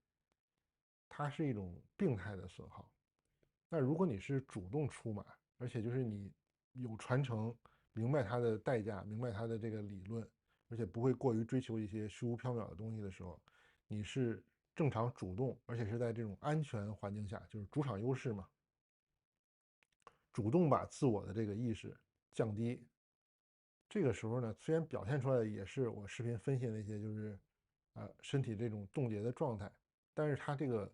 它是一种病态的损耗。那如果你是主动出马，而且就是你有传承，明白它的代价，明白它的这个理论，而且不会过于追求一些虚无缥缈的东西的时候，你是正常主动，而且是在这种安全环境下，就是主场优势嘛，主动把自我的这个意识降低。这个时候呢，虽然表现出来的也是我视频分析的那些，就是身体这种冻结的状态，但是它这个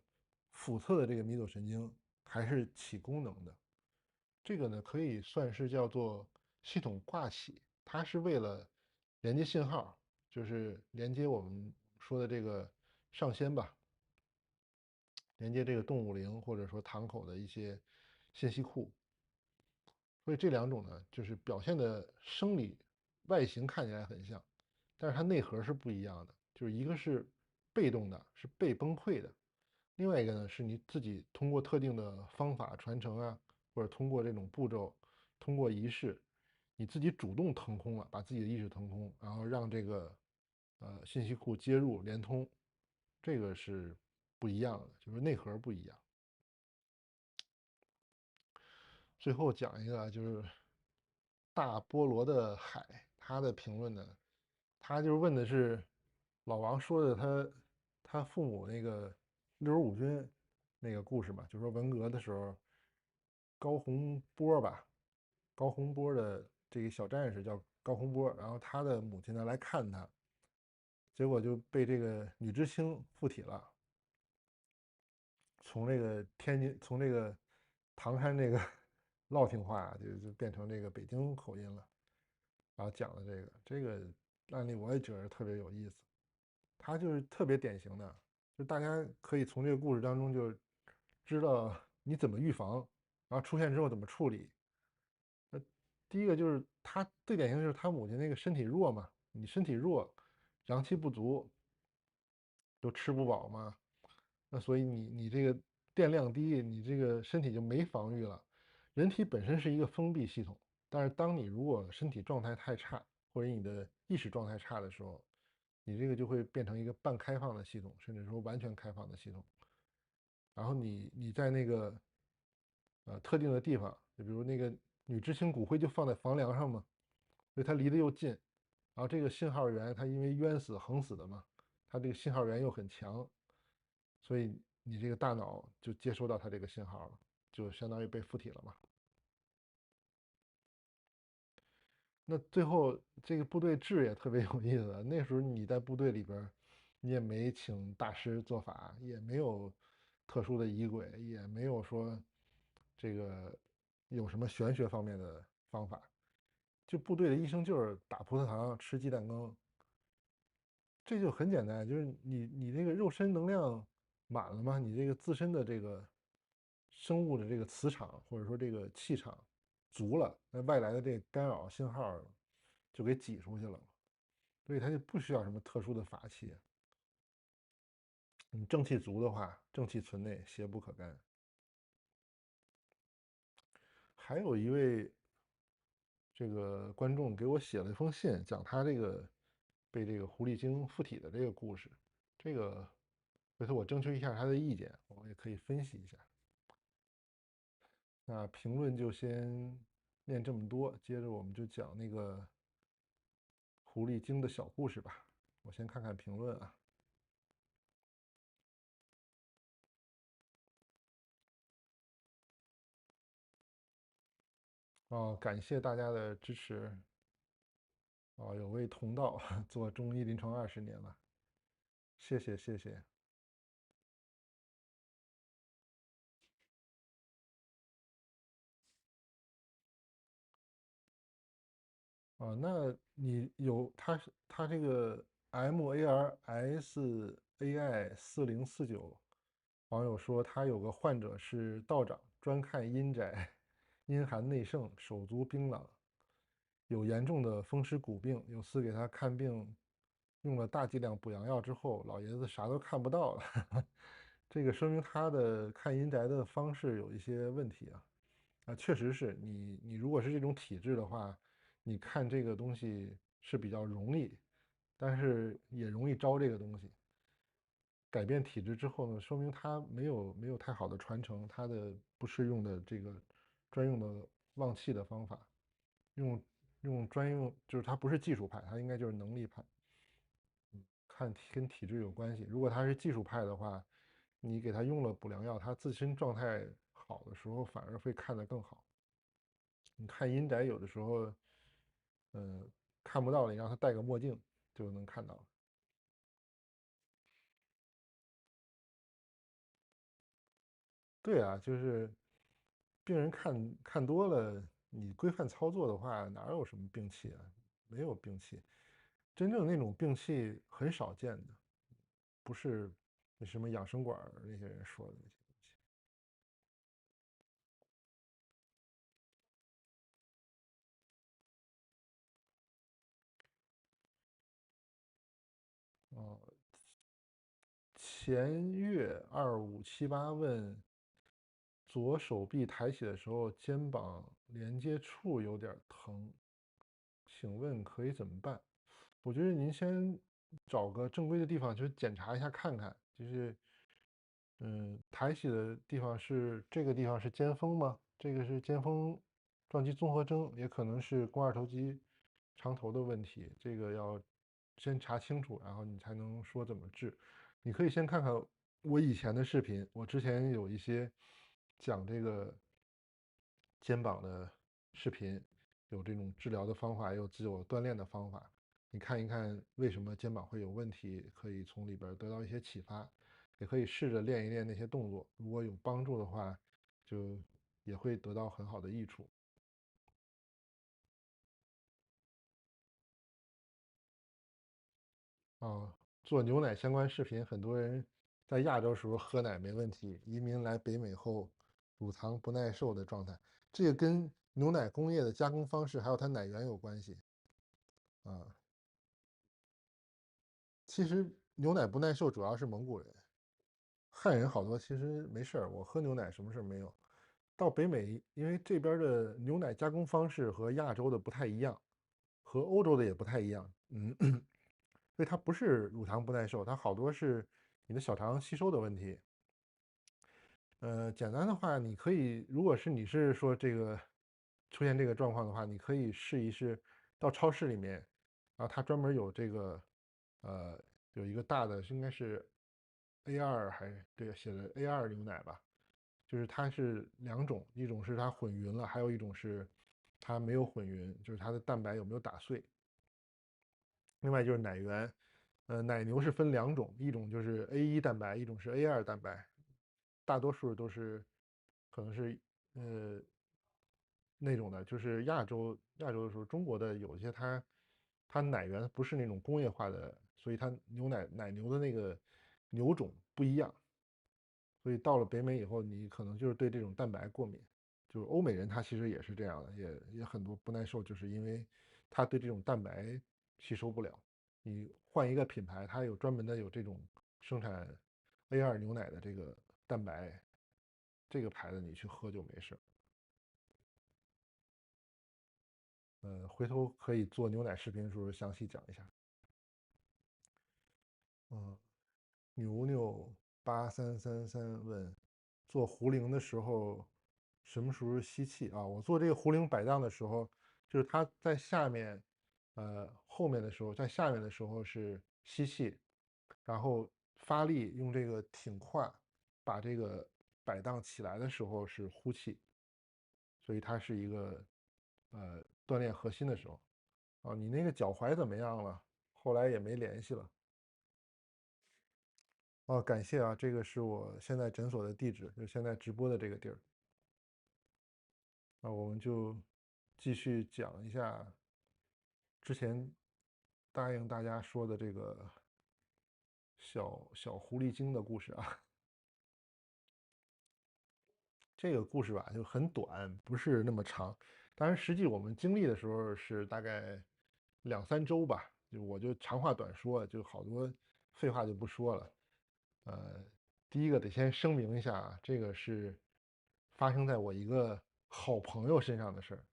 腹侧的这个迷走神经还是起功能的。这个呢，可以算是叫做系统挂起，它是为了连接信号，就是连接我们说的这个上仙吧，连接这个动物灵或者说堂口的一些信息库。所以这两种呢，就是表现的生理外形看起来很像，但是它内核是不一样的。就是一个是被动的，是被崩溃的；另外一个呢，是你自己通过特定的方法传承啊，或者通过这种步骤，通过仪式，你自己主动腾空了，把自己的意识腾空，然后让这个信息库接入连通，这个是不一样的，就是内核不一样。最后讲一个就是大菠萝的海，他的评论呢，他就是问的是老王说的他父母那个65军那个故事嘛，就说文革的时候，高洪波吧，高洪波的这个小战士叫高洪波，然后他的母亲呢来看他，结果就被这个女知青附体了，从这个天津，从这个唐山这个烙听话就变成这个北京口音了。然后讲的这个案例，我也觉得特别有意思。他就是特别典型的，就大家可以从这个故事当中就知道你怎么预防，然后出现之后怎么处理。呃，第一个就是他最典型的就是他母亲那个身体弱嘛，你身体弱，阳气不足，就吃不饱嘛，那所以你这个电量低，你这个身体就没防御了。人体本身是一个封闭系统，但是当你如果身体状态太差，或者你的意识状态差的时候，你这个就会变成一个半开放的系统，甚至说完全开放的系统。然后你在那个特定的地方，就比如那个女知青骨灰就放在房梁上嘛，所以它离得又近，然后这个信号源它因为冤死横死的嘛，它这个信号源又很强，所以你这个大脑就接收到它这个信号了，就相当于被附体了嘛。那最后这个部队制也特别有意思，那时候你在部队里边，你也没请大师做法，也没有特殊的仪轨，也没有说这个有什么玄学方面的方法，就部队的医生就是打葡萄糖、吃鸡蛋羹，这就很简单，就是你这个肉身能量满了吗？你这个自身的这个生物的这个磁场或者说这个气场足了，那外来的这个干扰信号就给挤出去了嘛，所以它就不需要什么特殊的法器。你正气足的话，正气存内，邪不可干。还有一位这个观众给我写了一封信，讲他这个被这个狐狸精附体的这个故事。这个回头我征求一下他的意见，我也可以分析一下。那评论就先念这么多，接着我们就讲那个狐狸精的小故事吧。我先看看评论啊。哦，感谢大家的支持。哦，有位同道做中医临床20年了，谢谢谢谢。哦，那你有他这个 MARSAI 4049网友说他有个患者是道长，专看阴宅，阴寒内盛，手足冰冷，有严重的风湿骨病。有次给他看病，用了大剂量补阳药之后，老爷子啥都看不到了。这个说明他的看阴宅的方式有一些问题啊。确实是你如果是这种体质的话，你看这个东西是比较容易，但是也容易招这个东西。改变体质之后呢，说明他没有太好的传承，他的不是用的这个专用的旺气的方法，用专用就是他不是技术派，他应该就是能力派。看跟体质有关系。如果他是技术派的话，你给他用了补良药，他自身状态好的时候反而会看得更好。你看阴宅有的时候，看不到了，你让他戴个墨镜就能看到。对啊，就是病人看多了，你规范操作的话，哪有什么病气啊？没有病气，真正那种病气很少见的，不是那什么养生馆那些人说的那些东西。哦，前月2578问，左手臂抬起的时候，肩膀连接处有点疼，请问可以怎么办？我觉得您先找个正规的地方去检查一下看看，就是，抬起的地方是这个地方是肩峰吗？这个是肩峰撞击综合征，也可能是肱二头肌长头的问题，这个要先查清楚，然后你才能说怎么治。你可以先看看我以前的视频，我之前有一些讲这个肩膀的视频，有这种治疗的方法，也有自我锻炼的方法。你看一看为什么肩膀会有问题，可以从里边得到一些启发，也可以试着练一练那些动作。如果有帮助的话，就也会得到很好的益处。啊，做牛奶相关视频，很多人在亚洲时候喝奶没问题，移民来北美后乳糖不耐受的状态，这个跟牛奶工业的加工方式还有它奶源有关系啊。其实牛奶不耐受主要是蒙古人，汉人好多其实没事儿，我喝牛奶什么事儿没有。到北美，因为这边的牛奶加工方式和亚洲的不太一样，和欧洲的也不太一样，所以它不是乳糖不耐受，它好多是你的小肠吸收的问题。简单的话，你可以，如果是你是说这个出现这个状况的话，你可以试一试到超市里面，然后它专门有这个有一个大的应该是 A2还是对写的 A2牛奶吧，就是它是两种，一种是它混匀了，还有一种是它没有混匀，就是它的蛋白有没有打碎。另外就是奶源，奶牛是分两种，一种就是 A1蛋白，一种是 A2蛋白，大多数都是可能是呃那种的，就是亚洲的时候，中国的有些它奶源不是那种工业化的，所以它奶牛的那个牛种不一样，所以到了北美以后，你可能就是对这种蛋白过敏。就是欧美人他其实也是这样的，也很多不耐受，就是因为他对这种蛋白吸收不了。你换一个品牌，它有专门的有这种生产 A2牛奶的这个蛋白，这个牌子你去喝就没事。回头可以做牛奶视频的时候详细讲一下。嗯，牛牛8333问，做壶铃的时候什么时候吸气啊？我做这个壶铃摆荡的时候，就是它在下面，后面的时候，在下面的时候是吸气，然后发力用这个挺胯把这个摆荡起来的时候是呼气，所以它是一个锻炼核心的时候。哦，你那个脚踝怎么样了？后来也没联系了。哦，感谢啊，这个是我现在诊所的地址，就现在直播的这个地儿。那我们就继续讲一下之前答应大家说的这个小小狐狸精的故事啊。这个故事吧就很短，不是那么长。当然，实际我们经历的时候是大概2、3周吧。我就长话短说，就好多废话就不说了。第一个得先声明一下啊，这个是发生在我一个好朋友身上的事儿。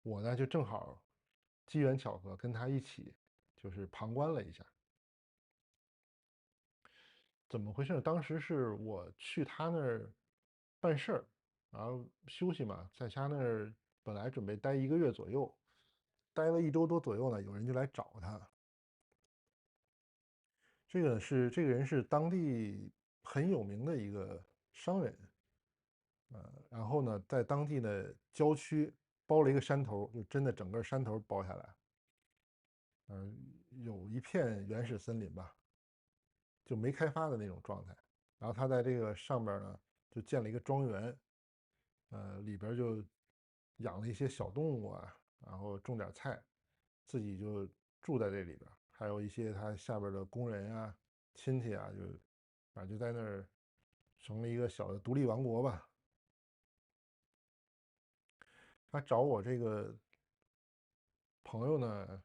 我呢就正好机缘巧合跟他一起，就是旁观了一下。怎么回事？当时是我去他那儿办事儿，然后休息嘛，在他那儿本来准备待1个月左右，待了1周多左右呢，有人就来找他。这个人是当地很有名的一个商人，然后呢，在当地的郊区包了一个山头，就真的整个山头包下来，有一片原始森林吧，就没开发的那种状态。然后他在这个上边呢，就建了一个庄园，里边就养了一些小动物啊，然后种点菜，自己就住在这里边。还有一些他下边的工人啊、亲戚啊，反正就在那儿成了一个小的独立王国吧。他找我这个朋友呢，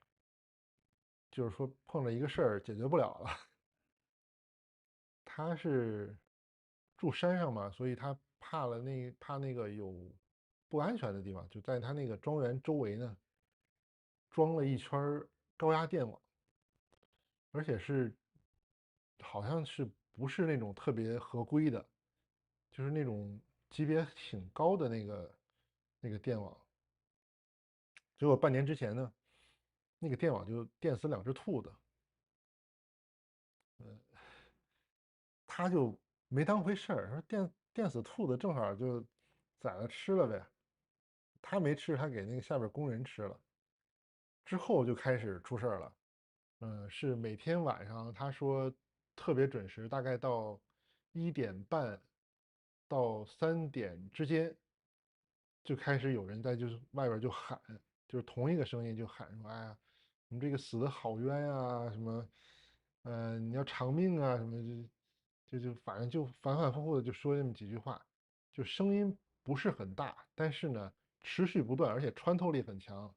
就是说碰了一个事儿解决不了了。他是住山上嘛，所以他怕那个有不安全的地方，就在他那个庄园周围呢，装了一圈高压电网，而且好像不是那种特别合规的，就是那种级别挺高的那个电网。结果半年之前呢，那个电网就电死2只兔子，他就没当回事儿，说电死兔子正好就宰了吃了呗。他没吃，他给那个下边工人吃了。之后就开始出事儿了。是每天晚上他说特别准时，大概到1点半到3点之间，就开始有人在就是外边就喊，就是同一个声音就喊说：“哎呀，你们这个死的好冤啊，什么，你要偿命啊，什么就反正就反反复复的就说这么几句话，就声音不是很大，但是呢持续不断，而且穿透力很强，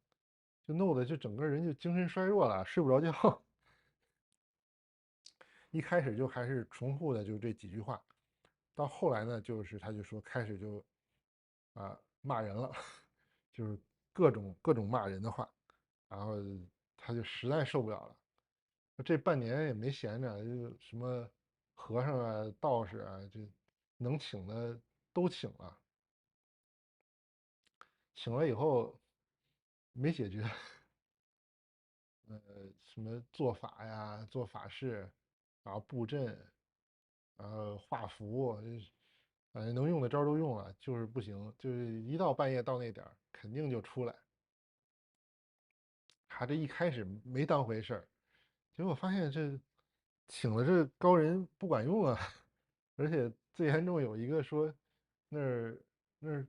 就弄得就整个人就精神衰弱了，睡不着觉。一开始就还是重复的就这几句话，到后来呢，就是他就说开始就骂人了，就是各种骂人的话，然后他就实在受不了了。这半年也没闲着，就什么和尚啊、道士啊，就能请的都请了，请了以后没解决。什么做法呀、做法事，然后布阵，然后画符，就是反正能用的招儿都用了，就是不行，就是一到半夜到那点儿，肯定就出来。他这一开始没当回事儿，结果发现这请了这高人不管用啊，而且最严重有一个说那儿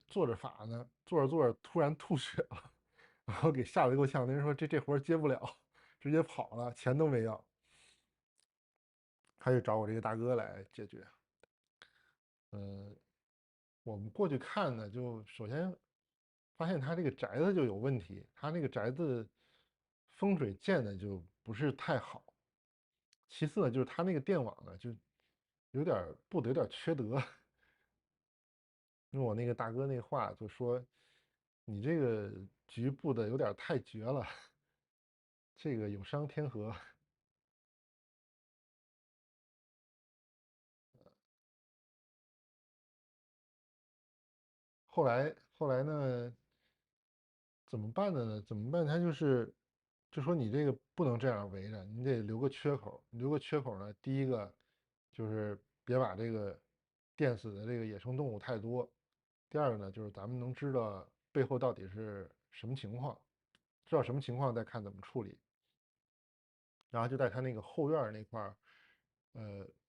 做着法呢，做着做着突然吐血了，然后给吓得够呛。那人说这活儿接不了，直接跑了，钱都没要。他就找我这个大哥来解决。嗯，我们过去看呢，就首先发现他这个宅子就有问题，他那个宅子风水建的就不是太好。其次呢，就是他那个电网呢，就有点布的有点缺德。用我那个大哥那话就说，你这个局布的有点太绝了，这个有伤天和。后来呢，怎么办的呢？怎么办？他就说你这个不能这样围着，你得留个缺口。留个缺口呢，第一个就是别把这个电死的这个野生动物太多。第二个呢，就是咱们能知道背后到底是什么情况，知道什么情况再看怎么处理。然后就在他那个后院那块儿，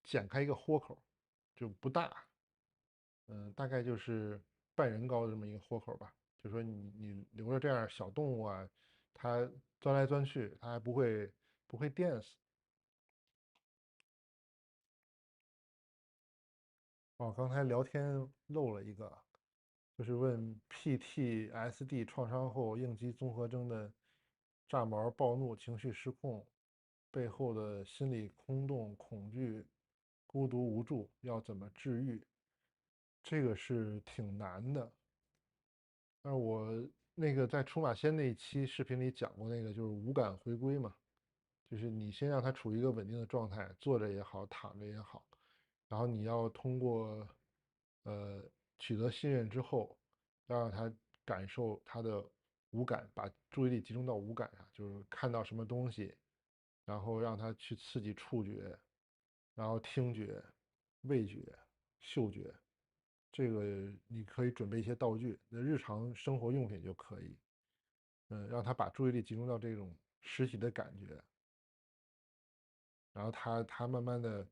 剪开一个豁口，就不大，大概就是半人高的这么一个豁口吧。就说你留着这样小动物啊，它钻来钻去，它还不会电死。哦，刚才聊天漏了一个，就是问 PTSD 创伤后应激综合征的炸毛、暴怒、情绪失控背后的心理空洞、恐惧、孤独、无助要怎么治愈？这个是挺难的。但是我那个在出马仙那一期视频里讲过，那个就是无感回归嘛，就是你先让他处于一个稳定的状态，坐着也好，躺着也好，然后你要通过呃取得信任之后，要让他感受他的五感，把注意力集中到五感上，就是看到什么东西，然后让他去刺激触觉，然后听觉、味觉、嗅觉。这个你可以准备一些道具，那日常生活用品就可以，让他把注意力集中到这种实体的感觉，然后他慢慢的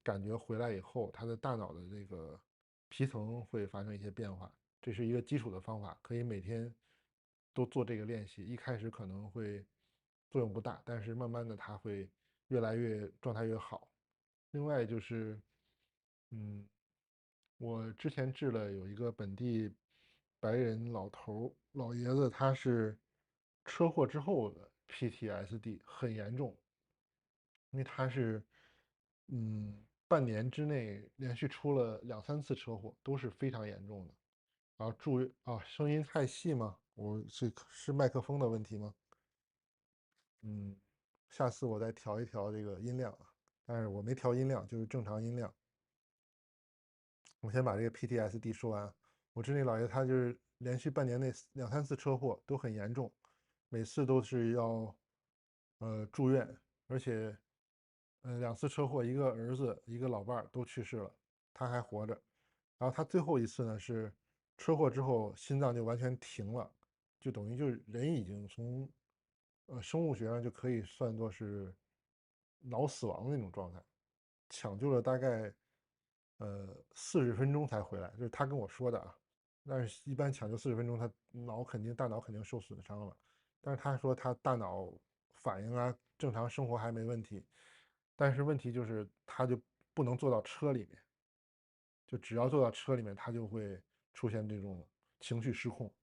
感觉回来以后，他的大脑的这个皮层会发生一些变化，这是一个基础的方法，可以每天都做这个练习。一开始可能会作用不大，但是慢慢的他会越来越状态越好。另外就是，嗯，我之前治了有一个本地白人老头老爷子，他是车祸之后的 PTSD 很严重，因为他是半年之内连续出了两三次车祸，都是非常严重的。然后住院啊，声音太细吗？是麦克风的问题吗？嗯，下次我再调一调这个音量啊，但是我没调音量，就是正常音量。我先把这个 PTSD 说完。我治那老爷他就是连续半年内两三次车祸都很严重，每次都是要住院，而且两次车祸，一个儿子一个老伴儿都去世了，他还活着。然后他最后一次呢是车祸之后心脏就完全停了，就等于就是人已经从生物学上就可以算作是脑死亡的那种状态，抢救了大概40分钟才回来，就是他跟我说的啊。但是一般抢救40分钟，他大脑肯定受损伤了。但是他说他大脑反应啊，正常生活还没问题，但是问题就是他就不能坐到车里面，就只要坐到车里面，他就会出现这种情绪失控。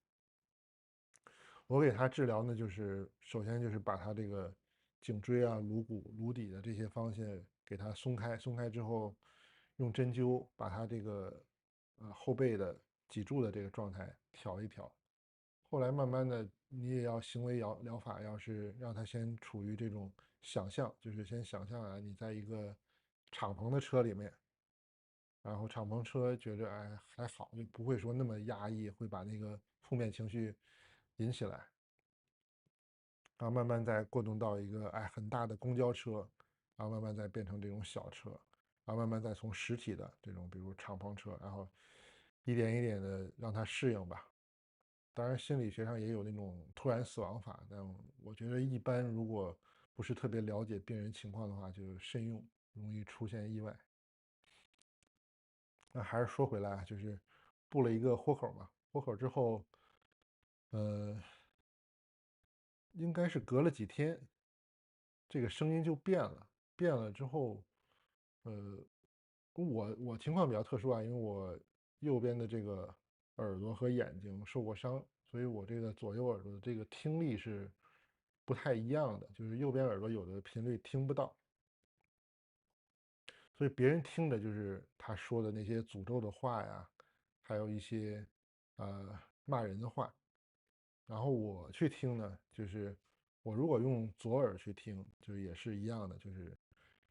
我给他治疗呢，就是首先就是把他这个颈椎啊、颅骨、颅底的这些方向给他松开，松开之后，用针灸把他这个后背的脊柱的这个状态调一调。后来慢慢的，你也要行为疗法，要是让他先处于这种想象，就是先想象啊，你在一个敞篷的车里面，然后敞篷车觉着哎还好，就不会说那么压抑，会把那个负面情绪引起来。然后慢慢再过渡到一个很大的公交车，然后慢慢再变成这种小车，然后慢慢再从实体的这种比如敞篷车，然后一点一点的让它适应吧。当然，心理学上也有那种突然死亡法，但我觉得一般如果不是特别了解病人情况的话，就慎用，容易出现意外。那还是说回来啊，就是布了一个豁口嘛，豁口之后，呃，应该是隔了几天，这个声音就变了。变了之后，呃，我情况比较特殊啊，因为我右边的这个耳朵和眼睛受过伤，所以我这个左右耳朵的这个听力是不太一样的，就是右边耳朵有的频率听不到，所以别人听的就是他说的那些诅咒的话呀，还有一些骂人的话。然后我去听呢，就是我如果用左耳去听，就也是一样的，就是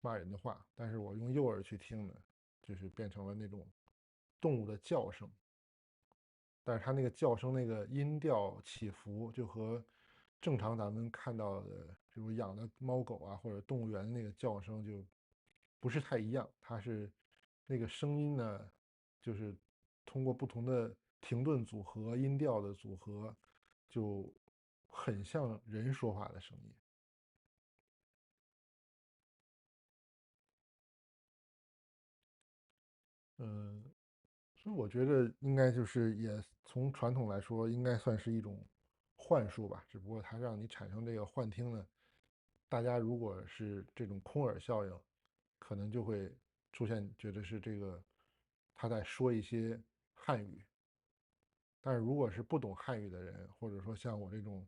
骂人的话。但是我用右耳去听呢，就是变成了那种动物的叫声。但是它那个叫声那个音调起伏，就和正常咱们看到的，比如养的猫狗啊，或者动物园那个叫声就不是太一样。它是那个声音呢，就是通过不同的停顿组合、音调的组合，就很像人说话的声音。嗯，所以我觉得应该就是也从传统来说，应该算是一种幻术吧。只不过它让你产生这个幻听呢，大家如果是这种空耳效应，可能就会出现觉得是这个他在说一些汉语。但是如果是不懂汉语的人，或者说像我这种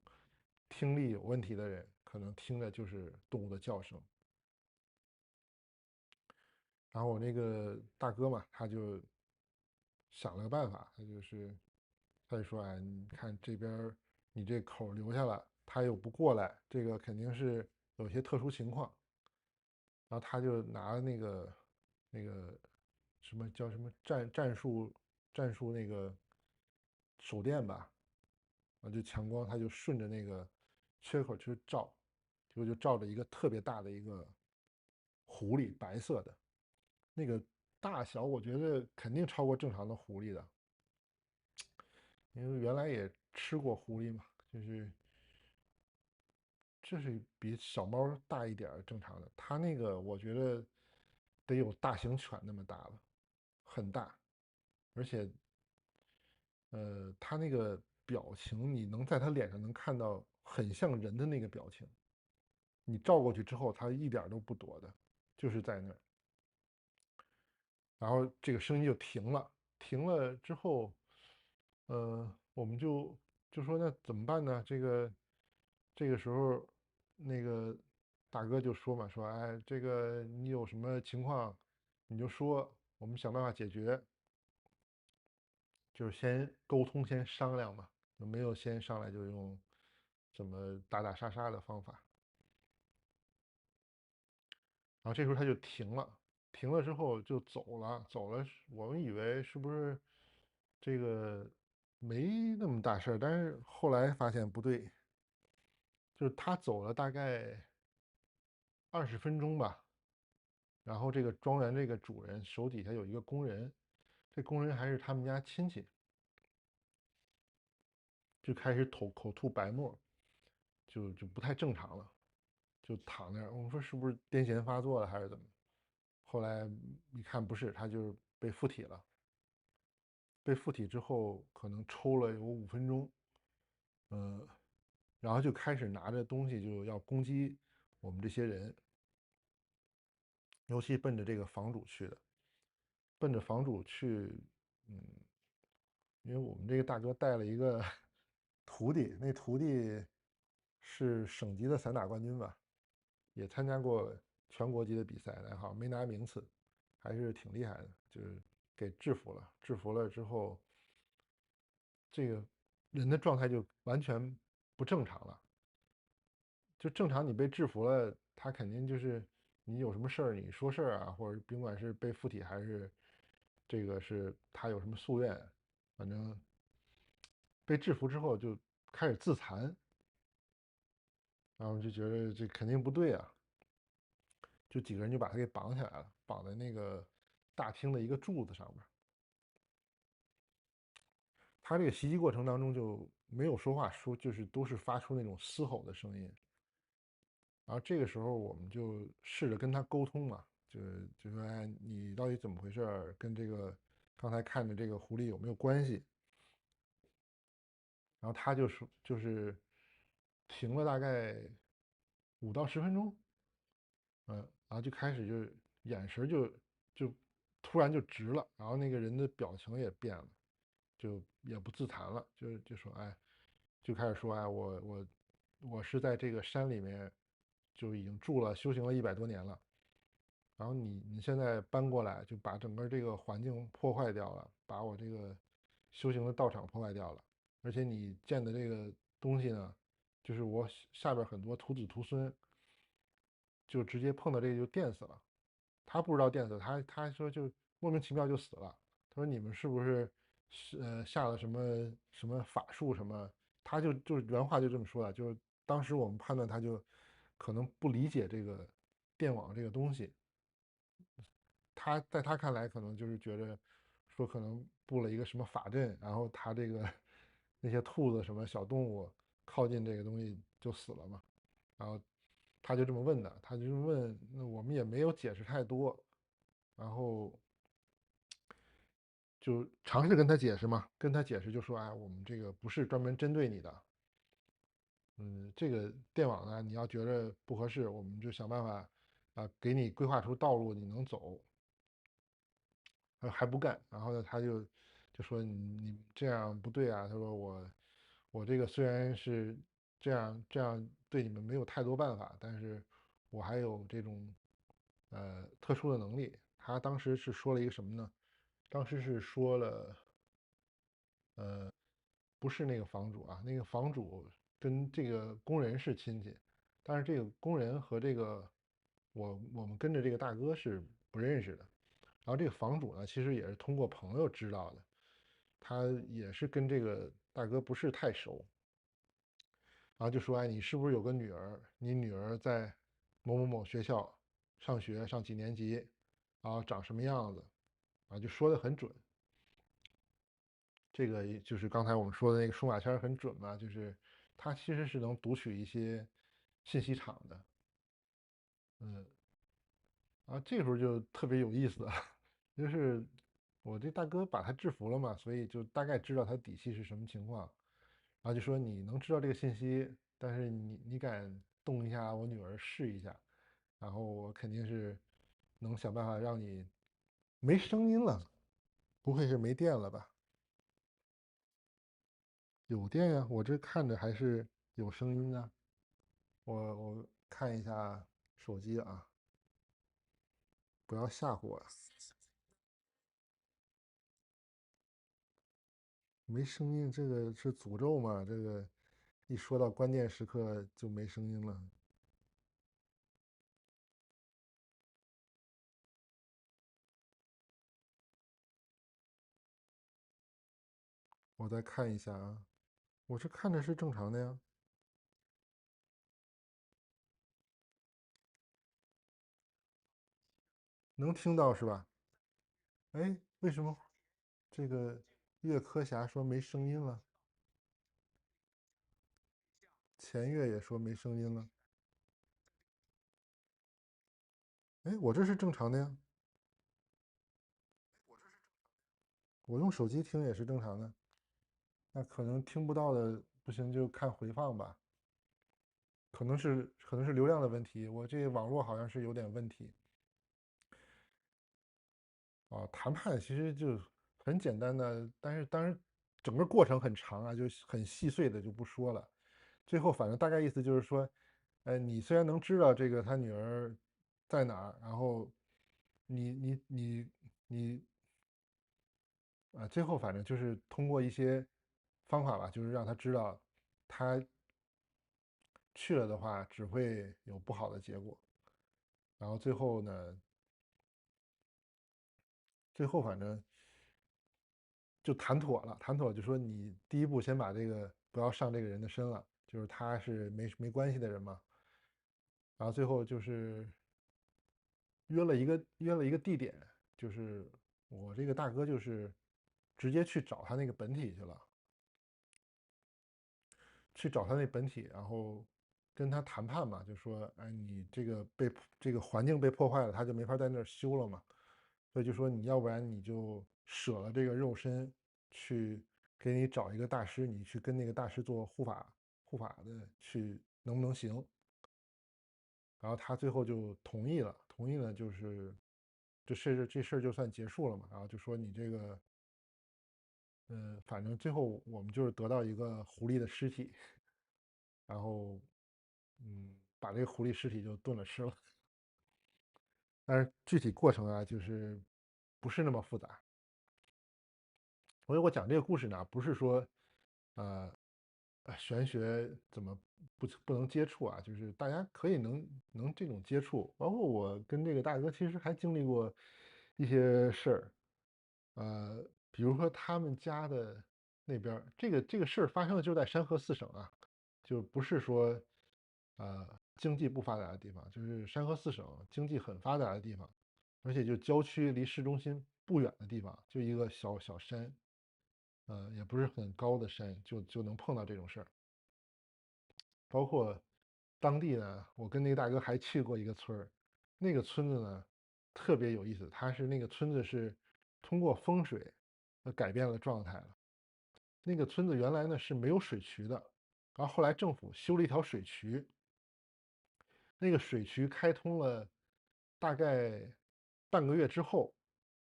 听力有问题的人，可能听的就是动物的叫声。然后我那个大哥嘛，他就想了个办法，他就说：“哎，你看这边你这口留下了，他又不过来，这个肯定是有些特殊情况。”然后他就拿那个什么叫什么战术那个手电吧，就强光，他就顺着那个缺口去照，结果就照着一个特别大的一个狐狸，白色的那个大小，我觉得肯定超过正常的狐狸的，因为原来也吃过狐狸嘛，就是比小猫大一点儿正常的，它那个我觉得得有大型犬那么大了，很大，而且它那个表情，你能在它脸上能看到很像人的那个表情，你照过去之后，它一点都不躲的，就是在那儿。然后这个声音就停了，停了之后，我们就说那怎么办呢？这个时候，那个大哥就说嘛，说哎，这个你有什么情况，你就说，我们想办法解决。就是先沟通，先商量嘛，就没有先上来就用怎么打打杀杀的方法。然后这时候他就停了，停了之后就走了，走了。我们以为是不是这个没那么大事儿，但是后来发现不对，就是他走了大概20分钟吧，然后这个庄园这个主人手底下有一个工人，这工人还是他们家亲戚，就开始口吐白沫，就不太正常了，就躺那儿。我们说是不是癫痫发作了还是怎么？后来一看不是，他就是被附体了。被附体之后，可能抽了有5分钟，呃，然后就开始拿着东西就要攻击我们这些人，尤其奔着这个房主去的，奔着房主去，嗯，因为我们这个大哥带了一个徒弟，那徒弟是省级的散打冠军吧，也参加过全国级的比赛，好像没拿名次，还是挺厉害的，就是给制服了。制服了之后，这个人的状态就完全不正常了。就正常你被制服了，他肯定就是你有什么事儿你说事儿啊，或者甭管是被附体还是这个是他有什么夙愿，反正被制服之后就开始自残，然后就觉得这肯定不对啊，就几个人就把他给绑起来了，绑在那个大厅的一个柱子上面。他这个袭击过程当中就没有说话，就是都是发出那种嘶吼的声音。然后这个时候我们就试着跟他沟通嘛，就说哎，你到底怎么回事？跟这个刚才看的这个狐狸有没有关系？然后他就说就是停了大概5到10分钟，然后就开始就是眼神就突然就直了，然后那个人的表情也变了，就也不自谈了，就说哎，就开始说哎，我是在这个山里面就已经住了修行了100多年了，然后你现在搬过来就把整个这个环境破坏掉了，把我这个修行的道场破坏掉了，而且你建的这个东西呢，就是我下边很多徒子徒孙就直接碰到这个就电死了。他不知道电死，他说就莫名其妙就死了。他说你们是不是下了什么法术什么？他就是原话就这么说的，就是当时我们判断他就可能不理解这个电网这个东西，他在他看来可能就是觉得说可能布了一个什么法阵，然后他这个那些兔子什么小动物靠近这个东西就死了嘛。然后他就这么问的，他就问，那我们也没有解释太多，然后就尝试跟他解释嘛，跟他解释就说，哎，我们这个不是专门针对你的，这个电网呢，你要觉得不合适，我们就想办法给你规划出道路，你能走。还不干，然后呢，他就说你这样不对啊，他说我这个虽然是这样对你们没有太多办法，但是我还有这种特殊的能力。他当时是说了一个什么呢？当时是说了不是那个房主啊，那个房主跟这个工人是亲戚，但是这个工人和这个我们跟着这个大哥是不认识的。然后这个房主呢，其实也是通过朋友知道的，他也是跟这个大哥不是太熟，然后就说：“哎，你是不是有个女儿？你女儿在某某某学校上学，上几年级，然后长什么样子？”啊，就说的很准。这个就是刚才我们说的那个数码签很准嘛，就是它其实是能读取一些信息场的，嗯，啊，这时候就特别有意思了，就是我这大哥把他制服了嘛，所以就大概知道他底细是什么情况，然后就说你能知道这个信息，但是你敢动一下我女儿试一下，然后我肯定是能想办法让你没声音了，不会是没电了吧？有电呀，我这看着还是有声音的。我看一下手机啊，不要吓唬我。没声音，这个是诅咒吗？这个一说到关键时刻就没声音了。我再看一下啊，我这看着是正常的呀，能听到是吧？哎，为什么这个岳科霞说没声音了？前月也说没声音了。哎，我这是正常的呀，我用手机听也是正常的。那可能听不到的不行就看回放吧，可能是流量的问题，我这网络好像是有点问题。啊，谈判其实就很简单的，但是当然整个过程很长啊，就很细碎的就不说了。最后反正大概意思就是说，你虽然能知道这个他女儿在哪儿，然后你最后反正就是通过一些方法吧，就是让他知道他去了的话只会有不好的结果。然后最后呢，最后反正就谈妥了，谈妥就说你第一步先把这个不要上这个人的身了，就是他是没关系的人嘛，然后最后就是约了一个地点，就是我这个大哥就是直接去找他那个本体去了，去找他那本体，然后跟他谈判嘛，就说，哎，你这个环境被破坏了，他就没法在那儿修了嘛，所以就说你要不然你就舍了这个肉身，去给你找一个大师，你去跟那个大师做护法的去，能不能行？然后他最后就同意了，同意了就是这事儿就算结束了嘛，然后就说你这个，反正最后我们就是得到一个狐狸的尸体，然后把这个狐狸尸体就炖了吃了。但是具体过程啊，就是不是那么复杂。所以我讲这个故事呢，不是说，呃，玄学怎么不能接触啊，就是大家可以能这种接触。包括我跟这个大哥其实还经历过一些事儿，比如说他们家的那边儿，这个事儿发生的就在山河四省啊，就不是说，经济不发达的地方，就是山河四省经济很发达的地方，而且就郊区离市中心不远的地方，就一个小小山，也不是很高的山，就能碰到这种事儿。包括当地呢，我跟那个大哥还去过一个村儿，那个村子呢特别有意思，它是那个村子是通过风水改变了状态了。那个村子原来呢是没有水渠的，然后后来政府修了一条水渠，那个水渠开通了大概半个月之后，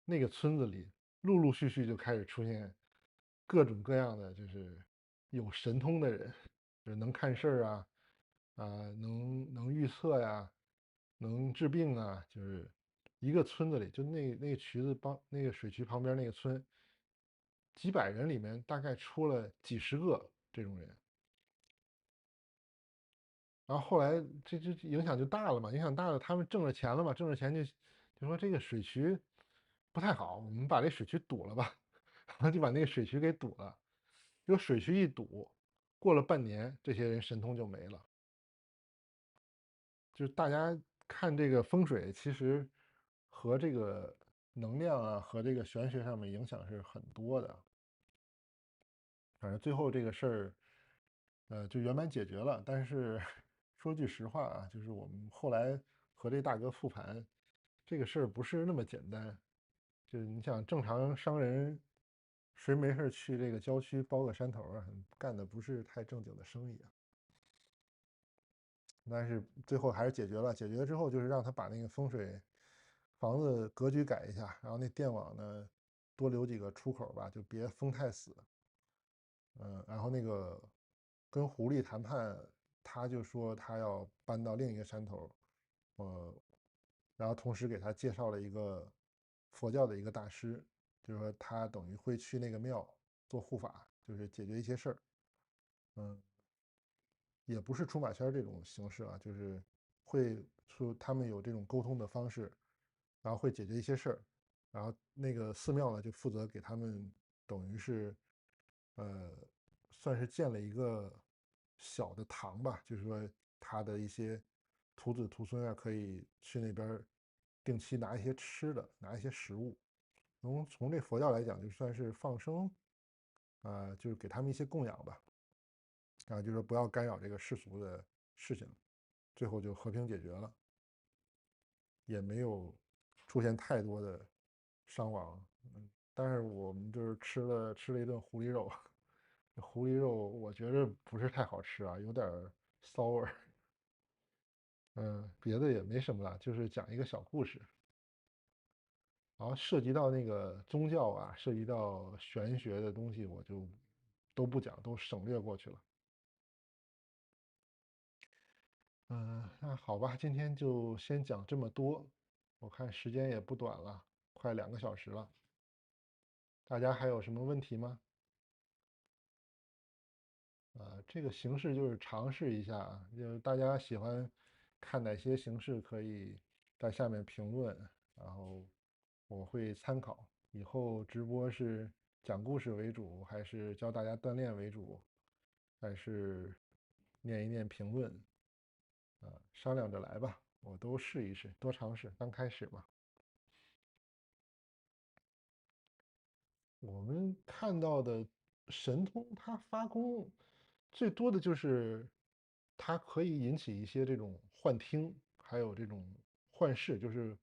那个村子里陆陆续续就开始出现各种各样的就是有神通的人，就是能看事儿啊，能预测呀，能治病啊，就是一个村子里，就那个那个水渠旁边那个村，几百人里面大概出了几十个这种人。然后后来这影响就大了嘛，影响大了，他们挣了钱了嘛，挣了钱就说这个水渠不太好，我们把这水渠堵了吧，然后就把那个水渠给堵了。这个水渠一堵，过了半年，这些人神通就没了。就是大家看这个风水，其实和这个能量啊，和这个玄学上面影响是很多的。反正最后这个事儿，就圆满解决了。但是说句实话啊，就是我们后来和这大哥复盘，这个事儿不是那么简单。就是你想，正常商人谁没事去这个郊区包个山头啊，干的不是太正经的生意啊。但是最后还是解决了，解决了之后就是让他把那个风水房子格局改一下，然后那电网呢多留几个出口吧，就别封太死。然后那个跟狐狸谈判，他就说他要搬到另一个山头，呃，然后同时给他介绍了一个佛教的一个大师，就是说他等于会去那个庙做护法，就是解决一些事儿。嗯，也不是出马仙这种形式啊，就是会说他们有这种沟通的方式，然后会解决一些事儿，然后那个寺庙呢就负责给他们，等于是，呃，算是建了一个小的堂吧，就是说他的一些徒子徒孙啊，可以去那边定期拿一些吃的，拿一些食物。从这佛教来讲，就算是放生，就是给他们一些供养吧。然后就说不要干扰这个世俗的事情，最后就和平解决了，也没有出现太多的伤亡。但是我们就是吃了一顿狐狸肉，狐狸肉我觉着不是太好吃啊，有点骚味儿。别的也没什么了，就是讲一个小故事。然后涉及到那个宗教啊，涉及到玄学的东西，我就都不讲，都省略过去了。那好吧，今天就先讲这么多。我看时间也不短了，快2个小时了。大家还有什么问题吗？这个形式就是尝试一下啊，就是大家喜欢看哪些形式，可以在下面评论，然后我会参考。以后直播是讲故事为主，还是教大家锻炼为主，还是念一念评论？商量着来吧，我都试一试，多尝试，刚开始嘛。我们看到的神通，它发功最多的就是它可以引起一些这种幻听，还有这种幻视，就是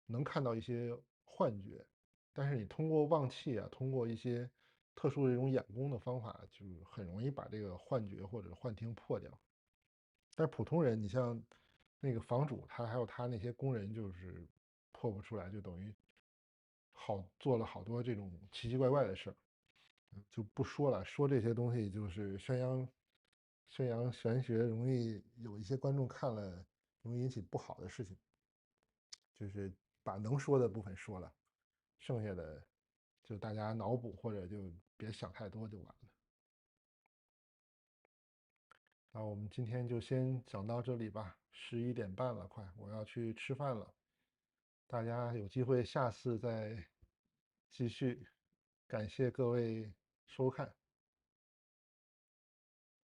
能看到一些幻觉。但是你通过望气啊，通过一些特殊的这种眼功的方法，就很容易把这个幻觉或者幻听破掉。但是普通人，你像那个房主，他还有他那些工人，就是破不出来，就等于做了好多这种奇奇怪怪的事儿。就不说了，说这些东西就是宣扬玄学，容易有一些观众看了容易引起不好的事情。就是把能说的部分说了，剩下的就大家脑补或者就别想太多就完了。那我们今天就先讲到这里吧，11点半了，快，我要去吃饭了。大家有机会下次再继续，感谢各位收看，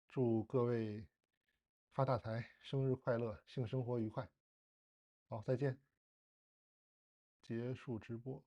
祝各位发大财，生日快乐，性生活愉快。好，再见，结束直播。